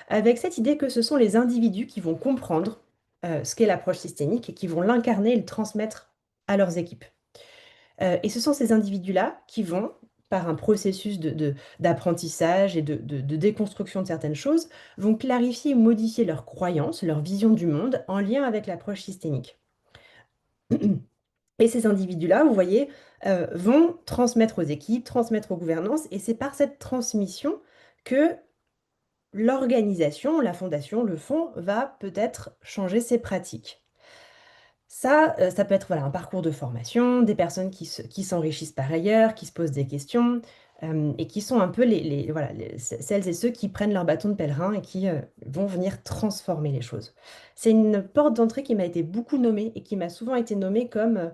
avec cette idée que ce sont les individus qui vont comprendre ce qu'est l'approche systémique et qui vont l'incarner et le transmettre à leurs équipes. Et ce sont ces individus-là qui vont, par un processus d'apprentissage et de déconstruction de certaines choses, vont clarifier ou modifier leurs croyances, leur vision du monde en lien avec l'approche systémique. Et ces individus-là, vous voyez, vont transmettre aux équipes, transmettre aux gouvernances, et c'est par cette transmission que l'organisation, la fondation, le fonds, va peut-être changer ses pratiques. Ça peut être voilà, un parcours de formation, des personnes qui s'enrichissent par ailleurs, qui se posent des questions, et qui sont un peu voilà, celles et ceux qui prennent leur bâton de pèlerin et qui vont venir transformer les choses. C'est une porte d'entrée qui m'a été beaucoup nommée et qui m'a souvent été nommée comme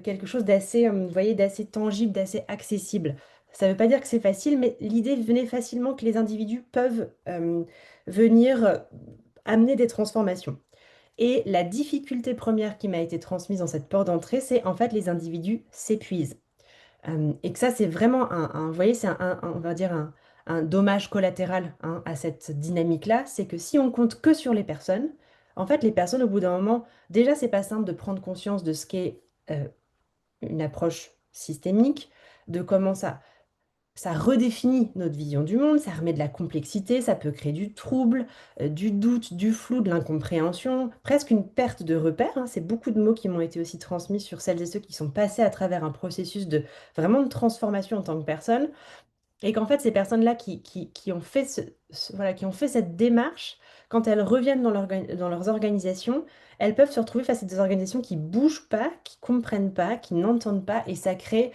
quelque chose d'assez, vous voyez, d'assez tangible, d'assez accessible. Ça ne veut pas dire que c'est facile, mais l'idée venait facilement que les individus peuvent venir amener des transformations. Et la difficulté première qui m'a été transmise dans cette porte d'entrée, c'est en fait les individus s'épuisent. Et que ça, c'est vraiment vous voyez, c'est on va dire un dommage collatéral, hein, à cette dynamique-là, c'est que si on compte que sur les personnes, en fait, les personnes, au bout d'un moment, déjà, c'est pas simple de prendre conscience de ce qu'est une approche systémique, de comment ça redéfinit notre vision du monde, ça remet de la complexité, ça peut créer du trouble, du doute, du flou, de l'incompréhension, presque une perte de repère, hein. C'est beaucoup de mots qui m'ont été aussi transmis sur celles et ceux qui sont passés à travers un processus de vraiment de transformation en tant que personne. Et qu'en fait, ces personnes-là qui ont fait voilà, qui ont fait cette démarche, quand elles reviennent dans leurs organisations, elles peuvent se retrouver face à des organisations qui bougent pas, qui comprennent pas, qui n'entendent pas, et ça crée,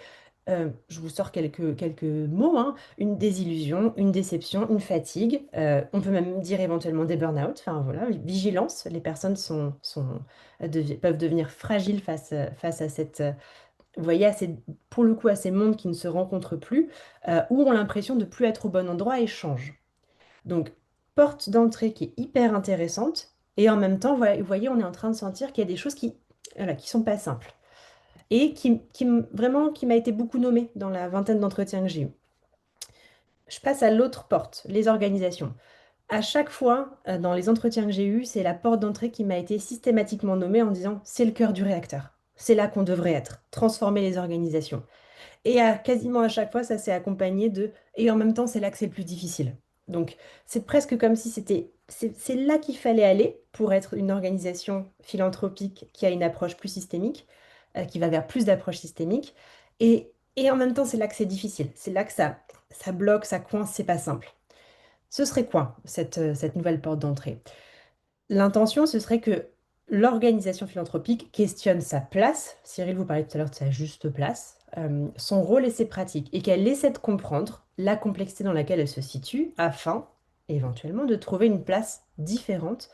je vous sors quelques mots, hein, une désillusion, une déception, une fatigue. On peut même dire éventuellement des burn-out. Enfin voilà, vigilance. Les personnes peuvent devenir fragiles face à cette vous voyez, pour le coup, à ces mondes qui ne se rencontrent plus, ou ont l'impression de plus être au bon endroit et changent. Donc, porte d'entrée qui est hyper intéressante, et en même temps, vous voyez, on est en train de sentir qu'il y a des choses voilà, qui sont pas simples, et vraiment, qui m'a été beaucoup nommée dans la vingtaine d'entretiens que j'ai eus. Je passe à l'autre porte, les organisations. À chaque fois, dans les entretiens que j'ai eus, c'est la porte d'entrée qui m'a été systématiquement nommée en disant, c'est le cœur du réacteur. C'est là qu'on devrait être, transformer les organisations. Et quasiment à chaque fois, ça s'est accompagné de et en même temps, c'est là que c'est le plus difficile. Donc, c'est presque comme si c'est là qu'il fallait aller pour être une organisation philanthropique qui a une approche plus systémique, qui va vers plus d'approches systémiques. Et en même temps, c'est là que c'est difficile. C'est là que ça bloque, ça coince, c'est pas simple. Ce serait quoi, cette nouvelle porte d'entrée? L'intention, ce serait que l'organisation philanthropique questionne sa place, Cyril vous parlait tout à l'heure de sa juste place, son rôle et ses pratiques, et qu'elle essaie de comprendre la complexité dans laquelle elle se situe, afin éventuellement de trouver une place différente,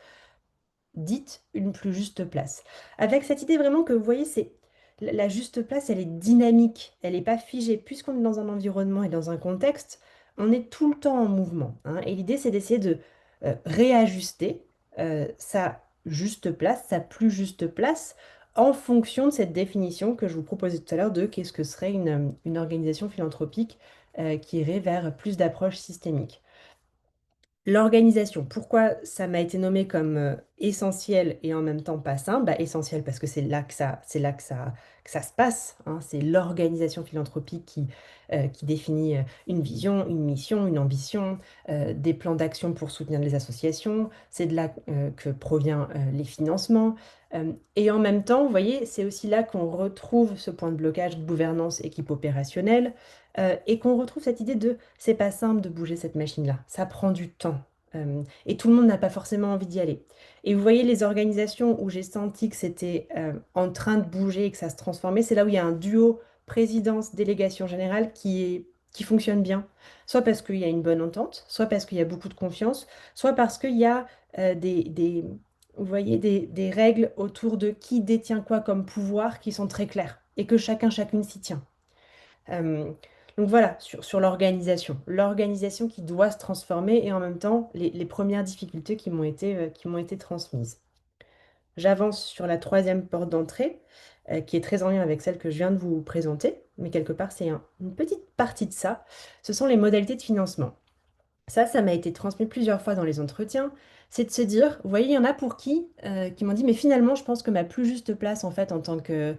dite une plus juste place. Avec cette idée vraiment que vous voyez, c'est la juste place, elle est dynamique, elle n'est pas figée. Puisqu'on est dans un environnement et dans un contexte, on est tout le temps en mouvement, hein. Et l'idée, c'est d'essayer de réajuster sa juste place, sa plus juste place, en fonction de cette définition que je vous proposais tout à l'heure de qu'est-ce que serait une organisation philanthropique qui irait vers plus d'approches systémiques. L'organisation, pourquoi ça m'a été nommé comme essentiel et en même temps pas simple. Bah, essentiel parce que que ça se passe, hein. C'est l'organisation philanthropique qui définit une vision, une mission, une ambition, des plans d'action pour soutenir les associations. C'est de là que proviennent les financements. Et en même temps, vous voyez, c'est aussi là qu'on retrouve ce point de blocage de gouvernance équipe opérationnelle et qu'on retrouve cette idée de c'est pas simple de bouger cette machine-là, ça prend du temps. Et tout le monde n'a pas forcément envie d'y aller. Et vous voyez, les organisations où j'ai senti que c'était en train de bouger et que ça se transformait, c'est là où il y a un duo présidence-délégation générale qui fonctionne bien. Soit parce qu'il y a une bonne entente, soit parce qu'il y a beaucoup de confiance, soit parce qu'il y a vous voyez, des règles autour de qui détient quoi comme pouvoir qui sont très claires et que chacune s'y tient. Euh, donc voilà, sur l'organisation. L'organisation qui doit se transformer et en même temps les premières difficultés qui m'ont été transmises. J'avance sur la troisième porte d'entrée, qui est très en lien avec celle que je viens de vous présenter, mais quelque part c'est une petite partie de ça. Ce sont les modalités de financement. Ça m'a été transmis plusieurs fois dans les entretiens. C'est de se dire, vous voyez, il y en a pour qui m'ont dit, mais finalement, je pense que ma plus juste place, en fait, en tant que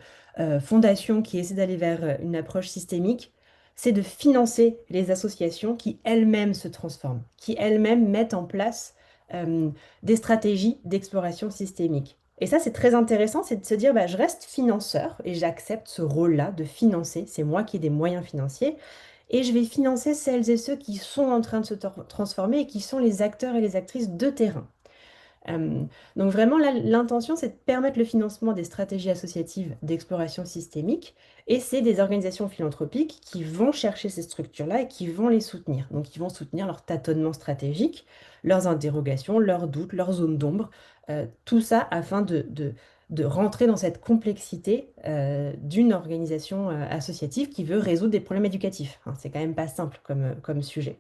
fondation qui essaie d'aller vers une approche systémique, c'est de financer les associations qui elles-mêmes se transforment, qui elles-mêmes mettent en place euh, des stratégies d'exploration systémique. Et ça, c'est très intéressant, c'est de se dire, bah, je reste financeur et j'accepte ce rôle-là de financer. C'est moi qui ai des moyens financiers et je vais financer celles et ceux qui sont en train de se transformer et qui sont les acteurs et les actrices de terrain. Euh, donc vraiment, là, l'intention, c'est de permettre le financement des stratégies associatives d'exploration systémique, et c'est des organisations philanthropiques qui vont chercher ces structures-là et qui vont les soutenir. Donc ils vont soutenir leurs tâtonnements stratégiques, leurs interrogations, leurs doutes, leurs zones d'ombre, tout ça afin de rentrer dans cette complexité d'une organisation associative qui veut résoudre des problèmes éducatifs, hein. C'est quand même pas simple comme sujet.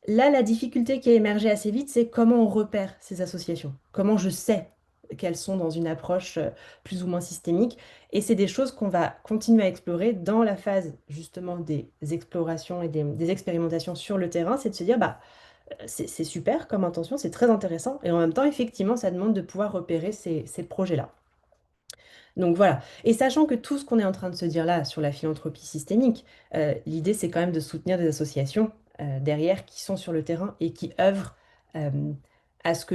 Là, la difficulté qui a émergé assez vite, c'est comment on repère ces associations, comment je sais qu'elles sont dans une approche plus ou moins systémique. Et c'est des choses qu'on va continuer à explorer dans la phase justement des explorations et des expérimentations sur le terrain, c'est de se dire, bah, c'est super comme intention, c'est très intéressant, et en même temps, effectivement, ça demande de pouvoir repérer ces projets-là. Donc voilà. Et sachant que tout ce qu'on est en train de se dire là sur la philanthropie systémique, l'idée c'est quand même de soutenir des associations derrière qui sont sur le terrain et qui œuvrent euh, à ce que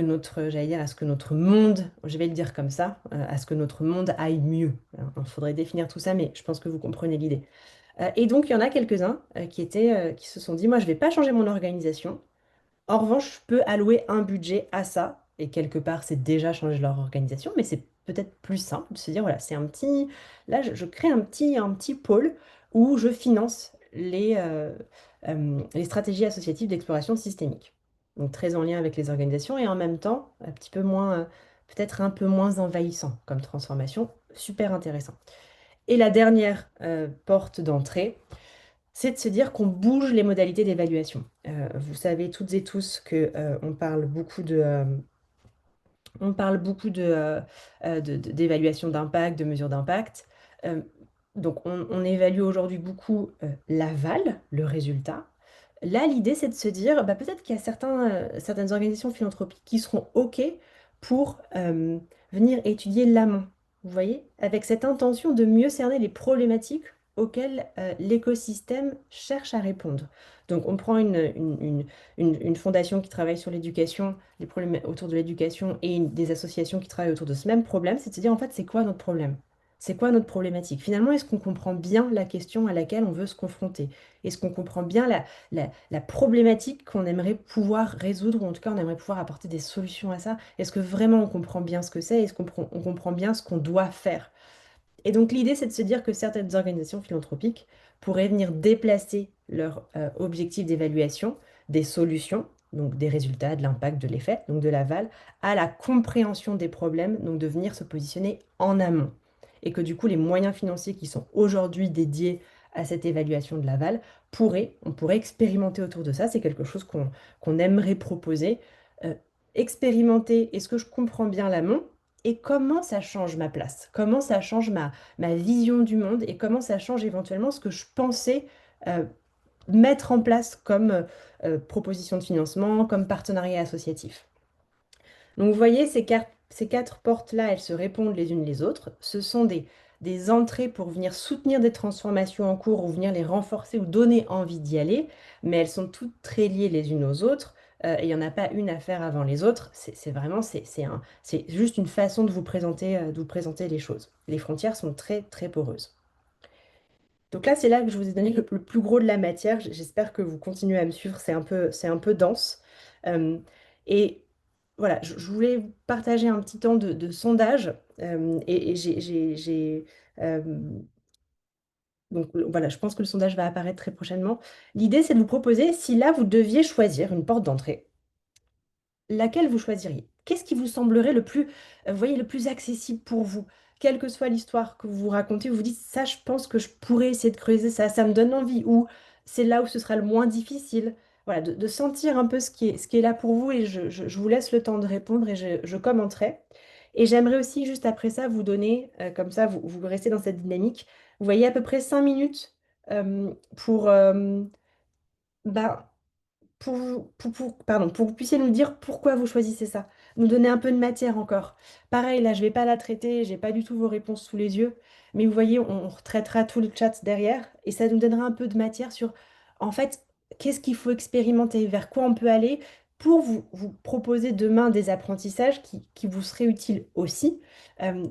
j'allais dire, à ce que notre monde, je vais le dire comme ça, à ce que notre monde aille mieux. Il faudrait définir tout ça, mais je pense que vous comprenez l'idée. Et donc il y en a quelques-uns qui se sont dit, moi je vais pas changer mon organisation, en revanche, je peux allouer un budget à ça, et quelque part, c'est déjà changer leur organisation, mais c'est peut-être plus simple de se dire, voilà, c'est un petit, là, je crée un petit pôle où je finance les stratégies associatives d'exploration systémique. Donc très en lien avec les organisations et en même temps, un petit peu moins, peut-être un peu moins envahissant comme transformation, super intéressant. Et la dernière porte d'entrée, c'est de se dire qu'on bouge les modalités d'évaluation. Vous savez toutes et tous que on parle beaucoup d'évaluation d'impact, de mesures d'impact. Euh, donc on évalue aujourd'hui beaucoup l'aval, le résultat. Là, l'idée, c'est de se dire, bah, peut-être qu'il y a certaines organisations philanthropiques qui seront OK pour venir étudier l'amont, vous voyez, avec cette intention de mieux cerner les problématiques auxquelles l'écosystème cherche à répondre. Donc, on prend une fondation qui travaille sur l'éducation, les problèmes autour de l'éducation, et des associations qui travaillent autour de ce même problème, c'est de se dire, en fait, c'est quoi notre problème? C'est quoi notre problématique? Finalement, est-ce qu'on comprend bien la question à laquelle on veut se confronter? Est-ce qu'on comprend bien la problématique qu'on aimerait pouvoir résoudre, ou en tout cas on aimerait pouvoir apporter des solutions à ça? Est-ce que vraiment on comprend bien ce que c'est? Est-ce on comprend bien ce qu'on doit faire? Et donc l'idée, c'est de se dire que certaines organisations philanthropiques pourraient venir déplacer leur objectif d'évaluation des solutions, donc des résultats, de l'impact, de l'effet, donc de l'aval, à la compréhension des problèmes, donc de venir se positionner en amont. Et que du coup, les moyens financiers qui sont aujourd'hui dédiés à cette évaluation de l'aval, on pourrait expérimenter autour de ça. C'est quelque chose qu'on aimerait proposer. Euh, Expérimenter, est-ce que je comprends bien l'amont? Et comment ça change ma place? Comment ça change ma vision du monde? Et comment ça change éventuellement ce que je pensais euh, mettre en place comme proposition de financement, comme partenariat associatif? Donc vous voyez, ces quatre portes-là, elles se répondent les unes les autres. Ce sont des entrées pour venir soutenir des transformations en cours ou venir les renforcer ou donner envie d'y aller, mais elles sont toutes très liées les unes aux autres. Et il n'y en a pas une à faire avant les autres. C'est vraiment, c'est juste une façon de vous présenter les choses. Les frontières sont très, très poreuses. Donc là, c'est là que je vous ai donné le plus gros de la matière. J'espère que vous continuez à me suivre. C'est un peu dense. Euh, et voilà, je voulais vous partager un petit temps de sondage. Et euh, donc voilà, je pense que le sondage va apparaître très prochainement. L'idée, c'est de vous proposer, si là, vous deviez choisir une porte d'entrée, laquelle vous choisiriez? Qu'est-ce qui vous semblerait vous voyez, le plus accessible pour vous? Quelle que soit l'histoire que vous vous racontez, vous vous dites, ça, je pense que je pourrais essayer de creuser ça, ça me donne envie, ou c'est là où ce sera le moins difficile. Voilà, de sentir un peu ce qui est là pour vous, et je vous laisse le temps de répondre et je commenterai. Et j'aimerais aussi, juste après ça, vous donner, comme ça, vous restez dans cette dynamique. Vous voyez à peu près 5 minutes pour, bah, pardon, pour que vous puissiez nous dire pourquoi vous choisissez ça. Nous donner un peu de matière encore. Pareil, là, je ne vais pas la traiter, j'ai pas du tout vos réponses sous les yeux, mais vous voyez, on retraitera tout le chat derrière et ça nous donnera un peu de matière sur, en fait, qu'est-ce qu'il faut expérimenter, vers quoi on peut aller pour vous proposer demain des apprentissages qui vous seraient utiles aussi.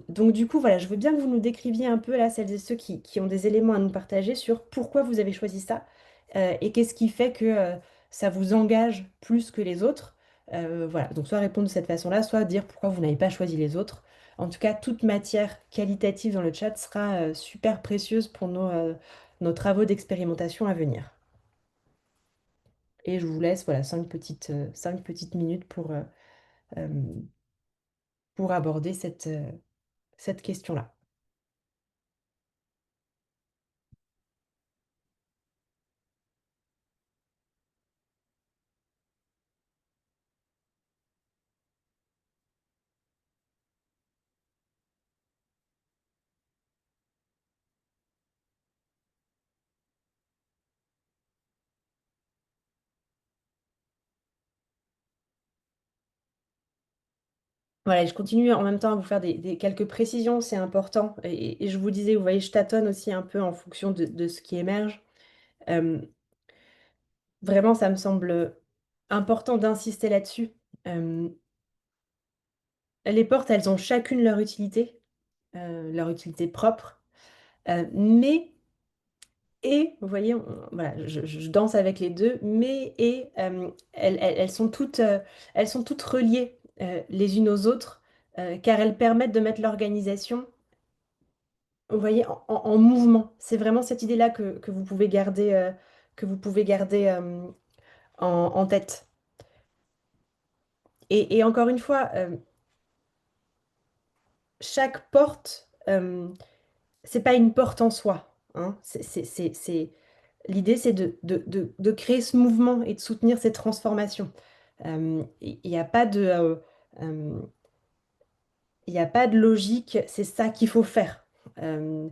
Donc du coup, voilà, je veux bien que vous nous décriviez un peu, là, celles et ceux qui ont des éléments à nous partager sur pourquoi vous avez choisi ça et qu'est-ce qui fait que ça vous engage plus que les autres. Voilà, donc soit répondre de cette façon-là, soit dire pourquoi vous n'avez pas choisi les autres. En tout cas, toute matière qualitative dans le chat sera super précieuse pour nos travaux d'expérimentation à venir. Et je vous laisse voilà, 5 petites minutes euh, pour aborder cette question-là. Voilà, et je continue en même temps à vous faire quelques précisions, c'est important. Et je vous disais, vous voyez, je tâtonne aussi un peu en fonction de ce qui émerge. Euh, Vraiment, ça me semble important d'insister là-dessus. Euh, les portes, elles ont chacune leur utilité propre. Mais, et, vous voyez, voilà, je danse avec les deux, mais, et, elles sont toutes reliées les unes aux autres, car elles permettent de mettre l'organisation, vous voyez, en mouvement. C'est vraiment cette idée-là que vous pouvez garder, en tête. Et encore une fois, chaque porte, c'est pas une porte en soi, hein. L'idée, c'est de créer ce mouvement et de soutenir cette transformation. Il n'y a pas euh, il y a pas de logique, c'est ça qu'il faut faire. Euh,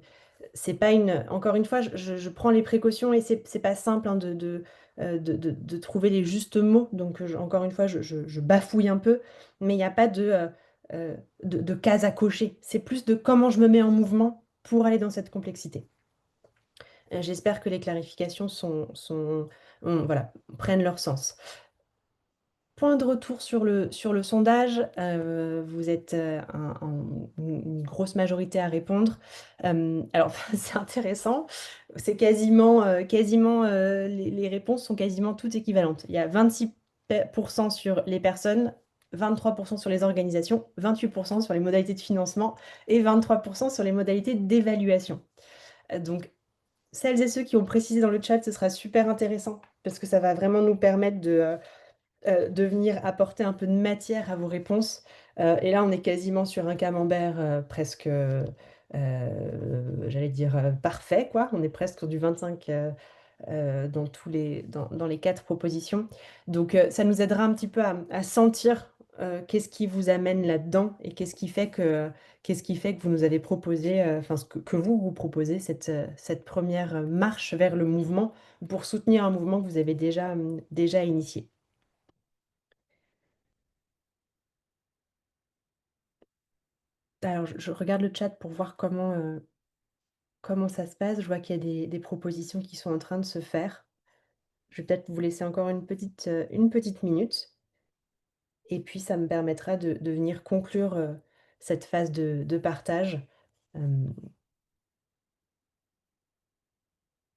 c'est pas encore une fois, je prends les précautions et c'est pas simple hein, de trouver les justes mots. Donc, encore une fois, je bafouille un peu, mais il n'y a pas de case à cocher. C'est plus de comment je me mets en mouvement pour aller dans cette complexité. J'espère que les clarifications voilà, prennent leur sens. Point de retour sur le sondage, vous êtes une grosse majorité à répondre. Alors, c'est intéressant, c'est les réponses sont quasiment toutes équivalentes. Il y a 26% sur les personnes, 23% sur les organisations, 28% sur les modalités de financement et 23% sur les modalités d'évaluation. Donc, celles et ceux qui ont précisé dans le chat, ce sera super intéressant parce que ça va vraiment nous permettre de venir apporter un peu de matière à vos réponses. Et là, on est quasiment sur un camembert presque, j'allais dire, parfait, quoi. On est presque sur du 25 dans les 4 propositions. Donc, ça nous aidera un petit peu à sentir qu'est-ce qui vous amène là-dedans et qu'est-ce qui fait que vous nous avez proposé, enfin, que vous proposez cette première marche vers le mouvement pour soutenir un mouvement que vous avez déjà initié. Alors je regarde le chat pour voir comment ça se passe. Je vois qu'il y a des propositions qui sont en train de se faire. Je vais peut-être vous laisser encore une petite minute et puis ça me permettra de venir conclure, cette phase de partage. Hem,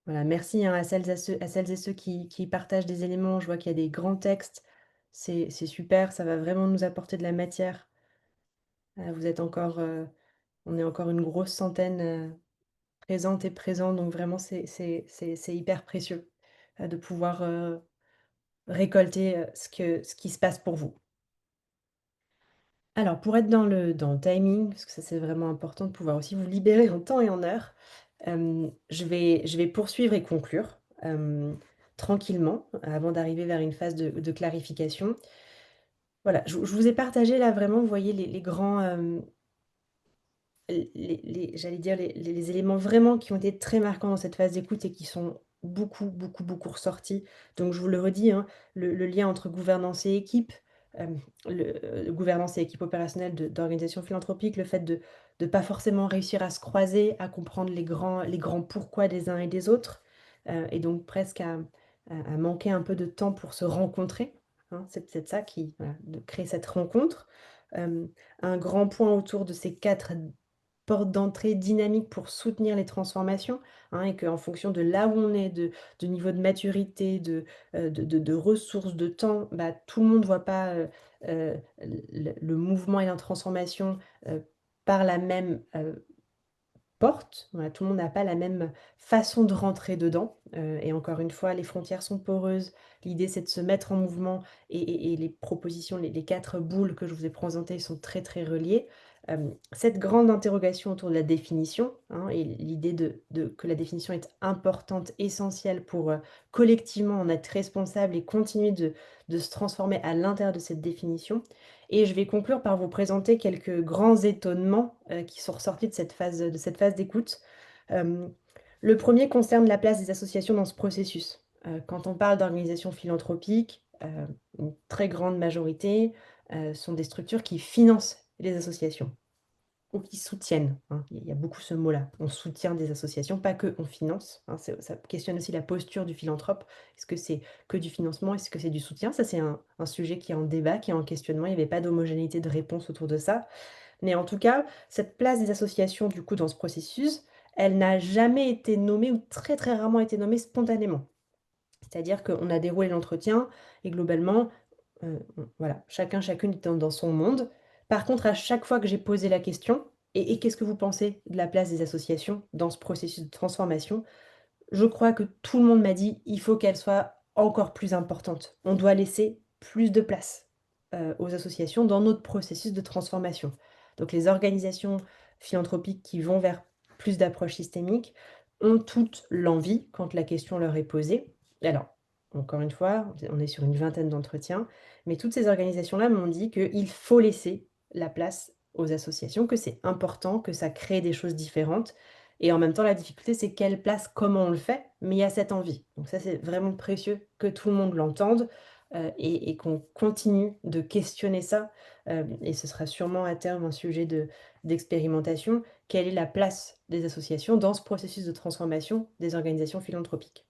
voilà, merci, hein, à celles et ceux qui partagent des éléments. Je vois qu'il y a des grands textes. C'est super, ça va vraiment nous apporter de la matière. Vous êtes encore, on est encore une grosse centaine, présentes et présents, donc vraiment c'est hyper précieux, de pouvoir, récolter, ce qui se passe pour vous. Alors pour être dans le timing, parce que ça c'est vraiment important de pouvoir aussi vous libérer en temps et en heure, je vais poursuivre et conclure, tranquillement, avant d'arriver vers une phase de clarification. Voilà, je vous ai partagé là vraiment, vous voyez les grands, les j'allais dire les éléments vraiment qui ont été très marquants dans cette phase d'écoute et qui sont beaucoup, beaucoup, beaucoup ressortis. Donc je vous le redis, hein, le lien entre gouvernance et équipe, gouvernance et équipe opérationnelle d'organisations philanthropiques, le fait de pas forcément réussir à se croiser, à comprendre les grands pourquoi des uns et des autres, et donc presque à manquer un peu de temps pour se rencontrer, hein. C'est peut-être ça qui voilà, de créer cette rencontre. Hem, un grand point autour de ces 4 porte d'entrée dynamique pour soutenir les transformations, hein, et qu'en fonction de là où on est, de niveau de maturité, de ressources, de temps, bah, tout le monde ne voit pas, le mouvement et la transformation, par la même, porte. Voilà, tout le monde n'a pas la même façon de rentrer dedans, et encore une fois, les frontières sont poreuses. L'idée, c'est de se mettre en mouvement et les propositions, les 4 boules que je vous ai présentées sont très, très reliées. Cette grande interrogation autour de la définition, hein, et l'idée de que la définition est importante, essentielle pour, collectivement en être responsable et continuer de se transformer à l'intérieur de cette définition. Et je vais conclure par vous présenter quelques grands étonnements, qui sont ressortis de cette phase d'écoute. Hem, le premier concerne la place des associations dans ce processus. Quand on parle d'organisations philanthropiques, une très grande majorité, sont des structures qui financent les associations. Ou qui soutiennent, hein. Il y a beaucoup ce mot-là. On soutient des associations, pas que on finance, hein. Ça questionne aussi la posture du philanthrope. Est-ce que c'est que du financement? Est-ce que c'est du soutien? Ça, c'est un sujet qui est en débat, qui est en questionnement. Il n'y avait pas d'homogénéité de réponse autour de ça. Mais en tout cas, cette place des associations, du coup, dans ce processus, elle n'a jamais été nommée ou très, très rarement été nommée spontanément. C'est-à-dire qu'on a déroulé l'entretien et globalement, voilà, chacune est dans son monde. Par contre, à chaque fois que j'ai posé la question: «Et qu'est-ce que vous pensez de la place des associations dans ce processus de transformation?» Je crois que tout le monde m'a dit: «Il faut qu'elle soit encore plus importante. On doit laisser plus de place, aux associations dans notre processus de transformation». Donc les organisations philanthropiques qui vont vers plus d'approches systémiques ont toutes l'envie, quand la question leur est posée. Alors, encore une fois, on est sur une vingtaine d'entretiens, mais toutes ces organisations-là m'ont dit qu'il faut laisser la place aux associations, que c'est important, que ça crée des choses différentes et en même temps, la difficulté, c'est quelle place, comment on le fait, mais il y a cette envie. Donc ça, c'est vraiment précieux que tout le monde l'entende, et qu'on continue de questionner ça, et ce sera sûrement à terme un sujet d'expérimentation. Quelle est la place des associations dans ce processus de transformation des organisations philanthropiques?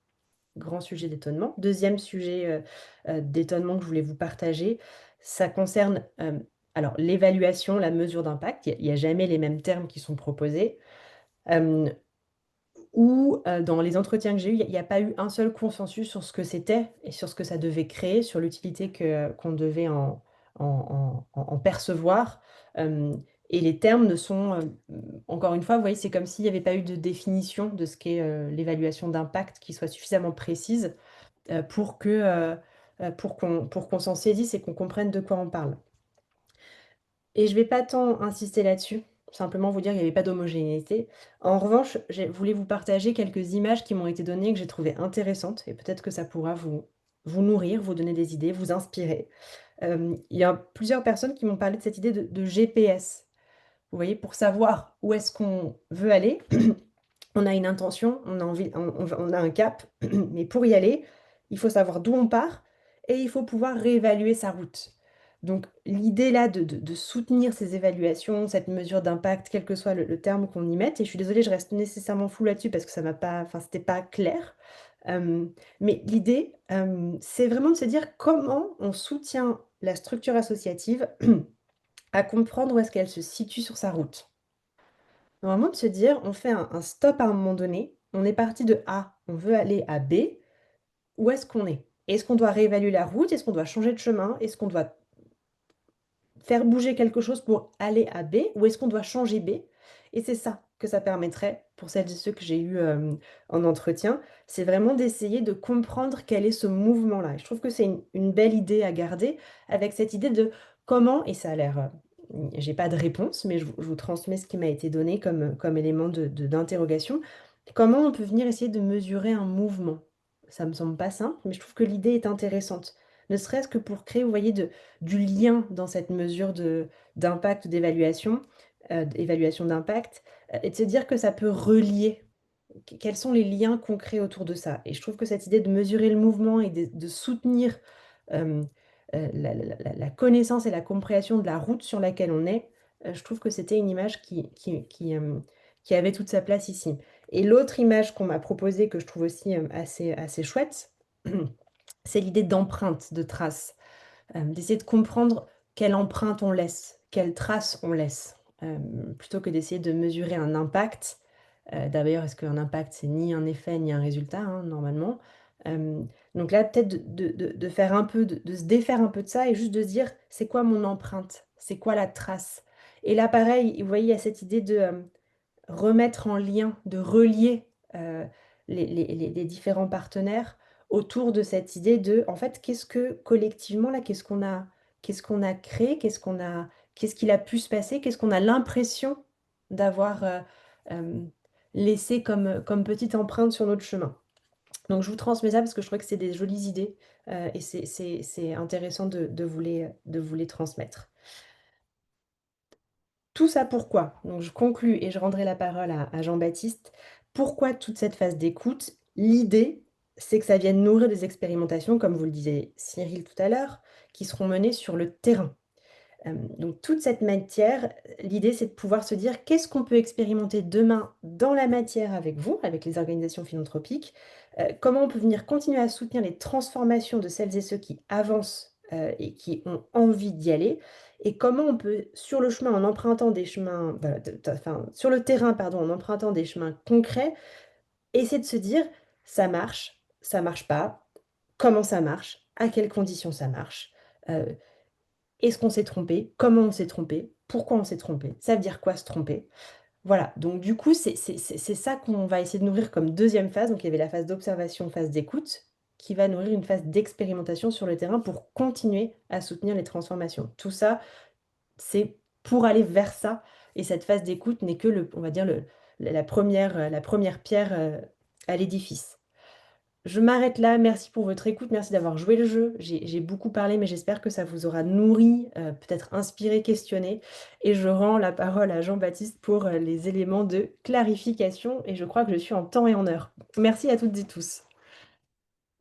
Grand sujet d'étonnement. Deuxième sujet, d'étonnement que je voulais vous partager, ça concerne, alors l'évaluation, la mesure d'impact. Il y a jamais les mêmes termes qui sont proposés. Hem, Où, dans les entretiens que j'ai eus, il y a pas eu un seul consensus sur ce que c'était et sur ce que ça devait créer, sur l'utilité qu'on devait en percevoir. Hem Et les termes ne sont, encore une fois, vous voyez, c'est comme s'il n'y avait pas eu de définition de ce qu'est, l'évaluation d'impact qui soit suffisamment précise, pour qu'on s'en saisisse et qu'on comprenne de quoi on parle. Et je vais pas tant insister là-dessus, simplement vous dire qu'il y avait pas d'homogénéité. En revanche, j'ai voulu vous partager quelques images qui m'ont été données, que j'ai trouvées intéressantes et peut-être que ça pourra vous nourrir, vous donner des idées, vous inspirer. Il y a plusieurs personnes qui m'ont parlé de cette idée de GPS. Vous voyez, pour savoir où est-ce qu'on veut aller, on a une intention, on a envie, on a un cap, mais pour y aller, il faut savoir d'où on part et il faut pouvoir réévaluer sa route. Donc, l'idée là de soutenir ces évaluations, cette mesure d'impact, quel que soit le terme qu'on y mette, et je suis désolée, je reste nécessairement floue là-dessus parce que ça m'a pas, enfin, c'était pas clair. Mais l'idée, c'est vraiment de se dire comment on soutient la structure associative à comprendre où est-ce qu'elle se situe sur sa route. Normalement, de se dire, on fait un stop à un moment donné, on est parti de A, on veut aller à B, où est-ce qu'on est? Est-ce qu'on doit réévaluer la route? Est-ce qu'on doit changer de chemin? Est-ce qu'on doit faire bouger quelque chose pour aller à B ou est-ce qu'on doit changer B? Et c'est ça que ça permettrait pour celles et ceux que j'ai eus en entretien, c'est vraiment d'essayer de comprendre quel est ce mouvement-là. Et je trouve que c'est une belle idée à garder avec cette idée de comment, et ça a l'air, j'ai pas de réponse, mais je vous transmets ce qui m'a été donné comme élément d'interrogation. Comment on peut venir essayer de mesurer un mouvement? Ça me semble pas simple, mais je trouve que l'idée est intéressante. Ne serait-ce que pour créer, vous voyez, du lien dans cette mesure d'impact, d'évaluation, d'évaluation d'impact, et de se dire que ça peut relier. Quels sont les liens concrets autour de ça? Et je trouve que cette idée de mesurer le mouvement et de soutenir hem, la connaissance et la compréhension de la route sur laquelle on est, je trouve que c'était une image qui avait toute sa place ici. Et l'autre image qu'on m'a proposée, que je trouve aussi, assez chouette, c'est l'idée d'empreinte, de trace. D'essayer de comprendre quelle empreinte on laisse, quelle trace on laisse, plutôt que d'essayer de mesurer un impact. D'ailleurs, est-ce qu'un impact, c'est ni un effet ni un résultat, hein, normalement? Hem, donc là, peut-être de faire un peu de se défaire un peu de ça et juste de se dire: «C'est quoi mon empreinte? C'est quoi la trace?» Et là, pareil, vous voyez, il y a cette idée de, remettre en lien, de relier, les différents partenaires autour de cette idée de, en fait, qu'est-ce que collectivement là, qu'est-ce qu'on a créé? Qu'est-ce qu'il a pu se passer? Qu'est-ce qu'on a l'impression d'avoir, hem, laissé comme petite empreinte sur notre chemin? Donc je vous transmets ça parce que je crois que c'est des jolies idées, et c'est intéressant de vous les transmettre. Tout ça pourquoi? Donc je conclus et je rendrai la parole à Jean-Baptiste. Pourquoi toute cette phase d'écoute? L'idée, c'est que ça vienne nourrir des expérimentations, comme vous le disait Cyril tout à l'heure, qui seront menées sur le terrain. Donc toute cette matière, l'idée, c'est de pouvoir se dire: «Qu'est-ce qu'on peut expérimenter demain dans la matière avec vous, avec les organisations philanthropiques? Comment on peut venir continuer à soutenir les transformations de celles et ceux qui avancent, et qui ont envie d'y aller? Et comment on peut, sur le chemin, en empruntant des chemins, enfin, sur le terrain, pardon, en empruntant des chemins concrets, essayer de se dire: ça marche pas, comment ça marche? À quelles conditions ça marche? Heu, Est-ce qu'on s'est trompé? Comment on s'est trompé? Pourquoi on s'est trompé? Ça veut dire quoi se tromper? Voilà, donc du coup, c'est ça qu'on va essayer de nourrir comme deuxième phase. Donc il y avait la phase d'observation, phase d'écoute, qui va nourrir une phase d'expérimentation sur le terrain pour continuer à soutenir les transformations. Tout ça, c'est pour aller vers ça, et cette phase d'écoute n'est que on va dire la première pierre, à l'édifice. Je m'arrête là, merci pour votre écoute, merci d'avoir joué le jeu. J'ai beaucoup parlé, mais j'espère que ça vous aura nourri, peut-être inspiré, questionné, et je rends la parole à Jean-Baptiste pour, les éléments de clarification, et je crois que je suis en temps et en heure. Merci à toutes et tous.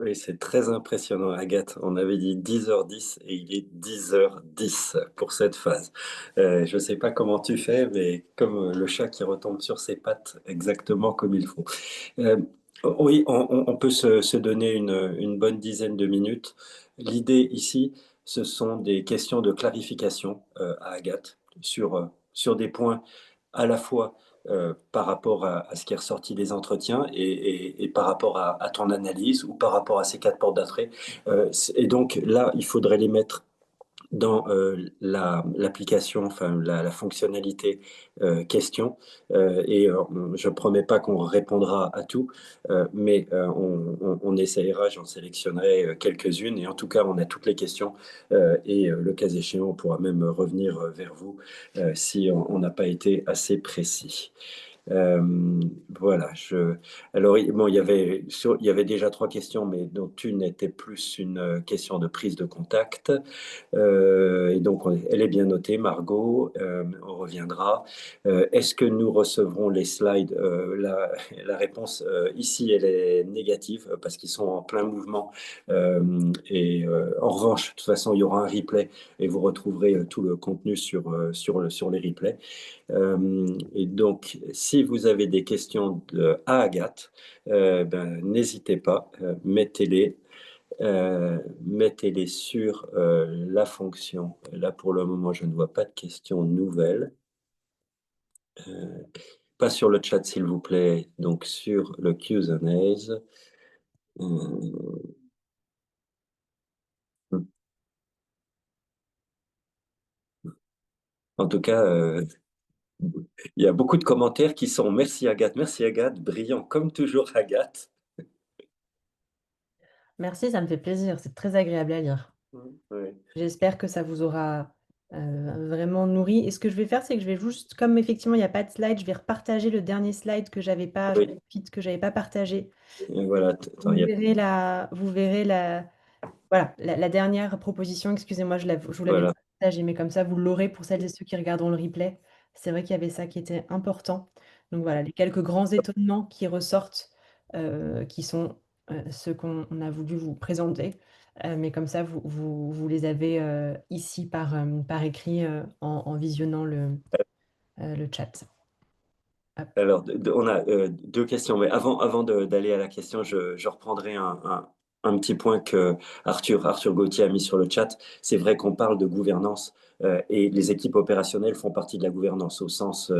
Oui, c'est très impressionnant, Agathe. On avait dit 10h10 et il est 10h10 pour cette phase. Je ne sais pas comment tu fais, mais comme le chat qui retombe sur ses pattes exactement comme il faut. Euh, oui, on peut se donner une bonne dizaine de minutes. L'idée ici, ce sont des questions de clarification à Agathe sur des points à la fois par rapport à ce qui est ressorti des entretiens et par rapport à ton analyse ou par rapport à ces 4 portes d'entrée. Et donc là, il faudrait les mettre dans l'application, enfin la fonctionnalité question. Je ne promets pas qu'on répondra à tout, mais on essayera, j'en sélectionnerai quelques-unes. Et en tout cas, on a toutes les questions. Le cas échéant, on pourra même revenir vers vous si on n'a pas été assez précis. Euh, voilà. Alors, bon, il y avait déjà trois questions, mais dont une était plus une question de prise de contact. Et donc, elle est bien notée, Margot. On reviendra. Est-ce que nous recevrons les slides? La réponse ici, elle est négative parce qu'ils sont en plein mouvement. En revanche, de toute façon, il y aura un replay et vous retrouverez tout le contenu sur les replays. Et donc, si vous avez des questions à Agathe, ben, n'hésitez pas, mettez-les sur la fonction. Là, pour le moment, je ne vois pas de questions nouvelles. Euh, Pas sur le chat, s'il vous plaît, donc sur le Q&A. Euh, En tout cas, il y a beaucoup de commentaires qui sont merci Agathe, brillant comme toujours Agathe. Merci, ça me fait plaisir, c'est très agréable à lire. Ouais. J'espère que ça vous aura vraiment nourri. Et ce que je vais faire, c'est que je vais juste, comme effectivement il n'y a pas de slide, je vais repartager le dernier slide que j'avais pas, Oui, que j'avais pas partagé. et voilà. Attends, il y a- Vous verrez voilà, la dernière proposition, excusez-moi, je vous l'avais voilà. pas partagée, mais comme ça, vous l'aurez pour celles et ceux qui regarderont le replay. C'est vrai qu'il y avait ça qui était important. Donc voilà, les quelques grands étonnements qui ressortent, qui sont ceux qu'on a voulu vous présenter. Mais comme ça, vous les avez ici par écrit en visionnant le chat. Hop. Alors, on a deux questions, mais avant d'aller à la question, je reprendrai un petit point que Arthur Gauthier a mis sur le chat. C'est vrai qu'on parle de gouvernance et les équipes opérationnelles font partie de la gouvernance au sens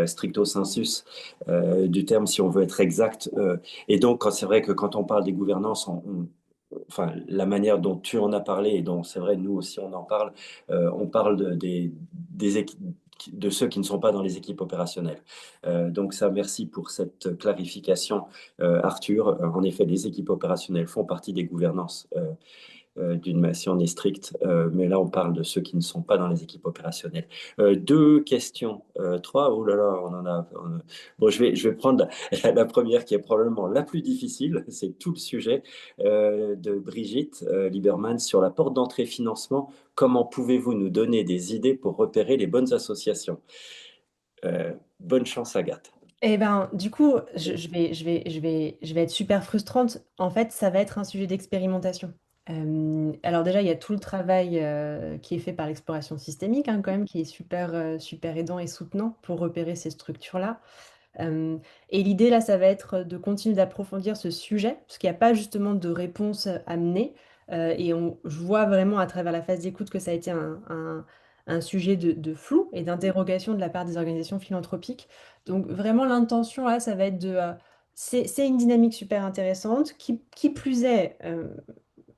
stricto sensus du terme, si on veut être exact. Et donc, c'est vrai que quand on parle des gouvernances, enfin, la manière dont tu en as parlé et dont c'est vrai, nous aussi on en parle, on parle de ceux qui ne sont pas dans les équipes opérationnelles. Donc ça, merci pour cette clarification, Arthur. En effet, les équipes opérationnelles font partie des gouvernances d'une si on est strict, mais là on parle de ceux qui ne sont pas dans les équipes opérationnelles. Deux questions, trois, oh là là, bon, je vais prendre la première qui est probablement la plus difficile, c'est tout le sujet de Brigitte Lieberman sur la porte d'entrée financement. Comment pouvez-vous nous donner des idées pour repérer les bonnes associations? Bonne chance, Agathe. Eh ben, du coup, je vais être super frustrante. En fait, ça va être un sujet d'expérimentation. Alors déjà, il y a tout le travail qui est fait par l'exploration systémique, hein, quand même, qui est super aidant et soutenant pour repérer ces structures-là. Euh, et l'idée, là, ça va être de continuer d'approfondir ce sujet, parce qu'il n'y a pas justement de réponse amenée. Je vois vraiment à travers la phase d'écoute que ça a été un sujet de flou et d'interrogation de la part des organisations philanthropiques. Donc vraiment, l'intention, là, ça va être c'est une dynamique super intéressante, qui plus est,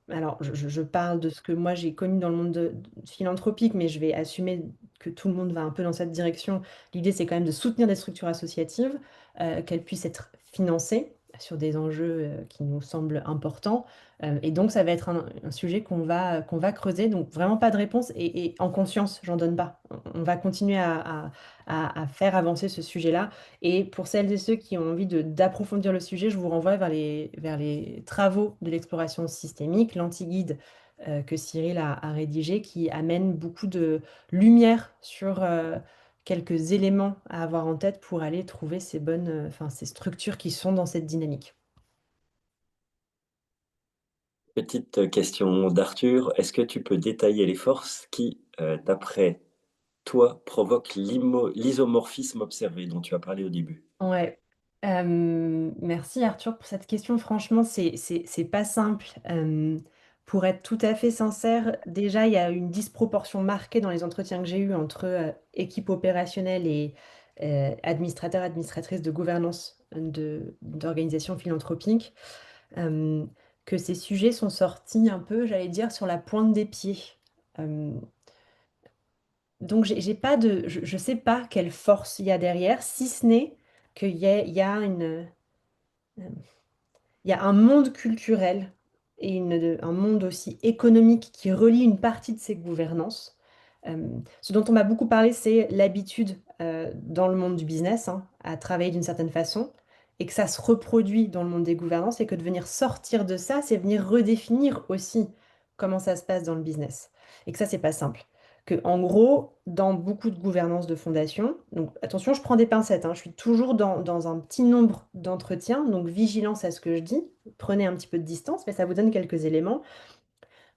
alors, je parle de ce que moi j'ai connu dans le monde philanthropique, mais je vais assumer que tout le monde va un peu dans cette direction. L'idée, c'est quand même de soutenir des structures associatives, qu'elles puissent être financées sur des enjeux qui nous semblent importants. Et donc, ça va être un sujet qu'on va creuser. Donc, vraiment pas de réponse. Et en conscience, j'en donne pas. On va continuer à faire avancer ce sujet-là. Et pour celles et ceux qui ont envie d'approfondir le sujet, je vous renvoie vers les travaux de l'exploration systémique, l'anti-guide que Cyril a rédigé, qui amène beaucoup de lumière sur quelques éléments à avoir en tête pour aller trouver enfin, ces structures qui sont dans cette dynamique. Petite question d'Arthur. Est-ce que tu peux détailler les forces qui, d'après toi, provoquent l'isomorphisme observé dont tu as parlé au début? Ouais. Merci Arthur pour cette question. Franchement, c'est pas simple. Pour être tout à fait sincère, déjà, il y a une disproportion marquée dans les entretiens que j'ai eus entre équipe opérationnelle et administrateurs, administratrices de gouvernance d'organisations philanthropiques. euh, que ces sujets sont sortis un peu, j'allais dire, sur la pointe des pieds. Euh, donc, j'ai pas je sais pas quelle force il y a derrière, si ce n'est qu'il y a il y a un monde culturel et un monde aussi économique qui relie une partie de ces gouvernances, Ce dont on m'a beaucoup parlé, c'est l'habitude dans le monde du business hein, à travailler d'une certaine façon et que ça se reproduit dans le monde des gouvernances et que de venir sortir de ça, c'est venir redéfinir aussi comment ça se passe dans le business. Et que ça, c'est pas simple. Que, en gros, dans beaucoup de gouvernances de fondations, donc attention, je prends des pincettes, hein, je suis toujours dans un petit nombre d'entretiens, donc vigilance à ce que je dis, prenez un petit peu de distance, mais ça vous donne quelques éléments.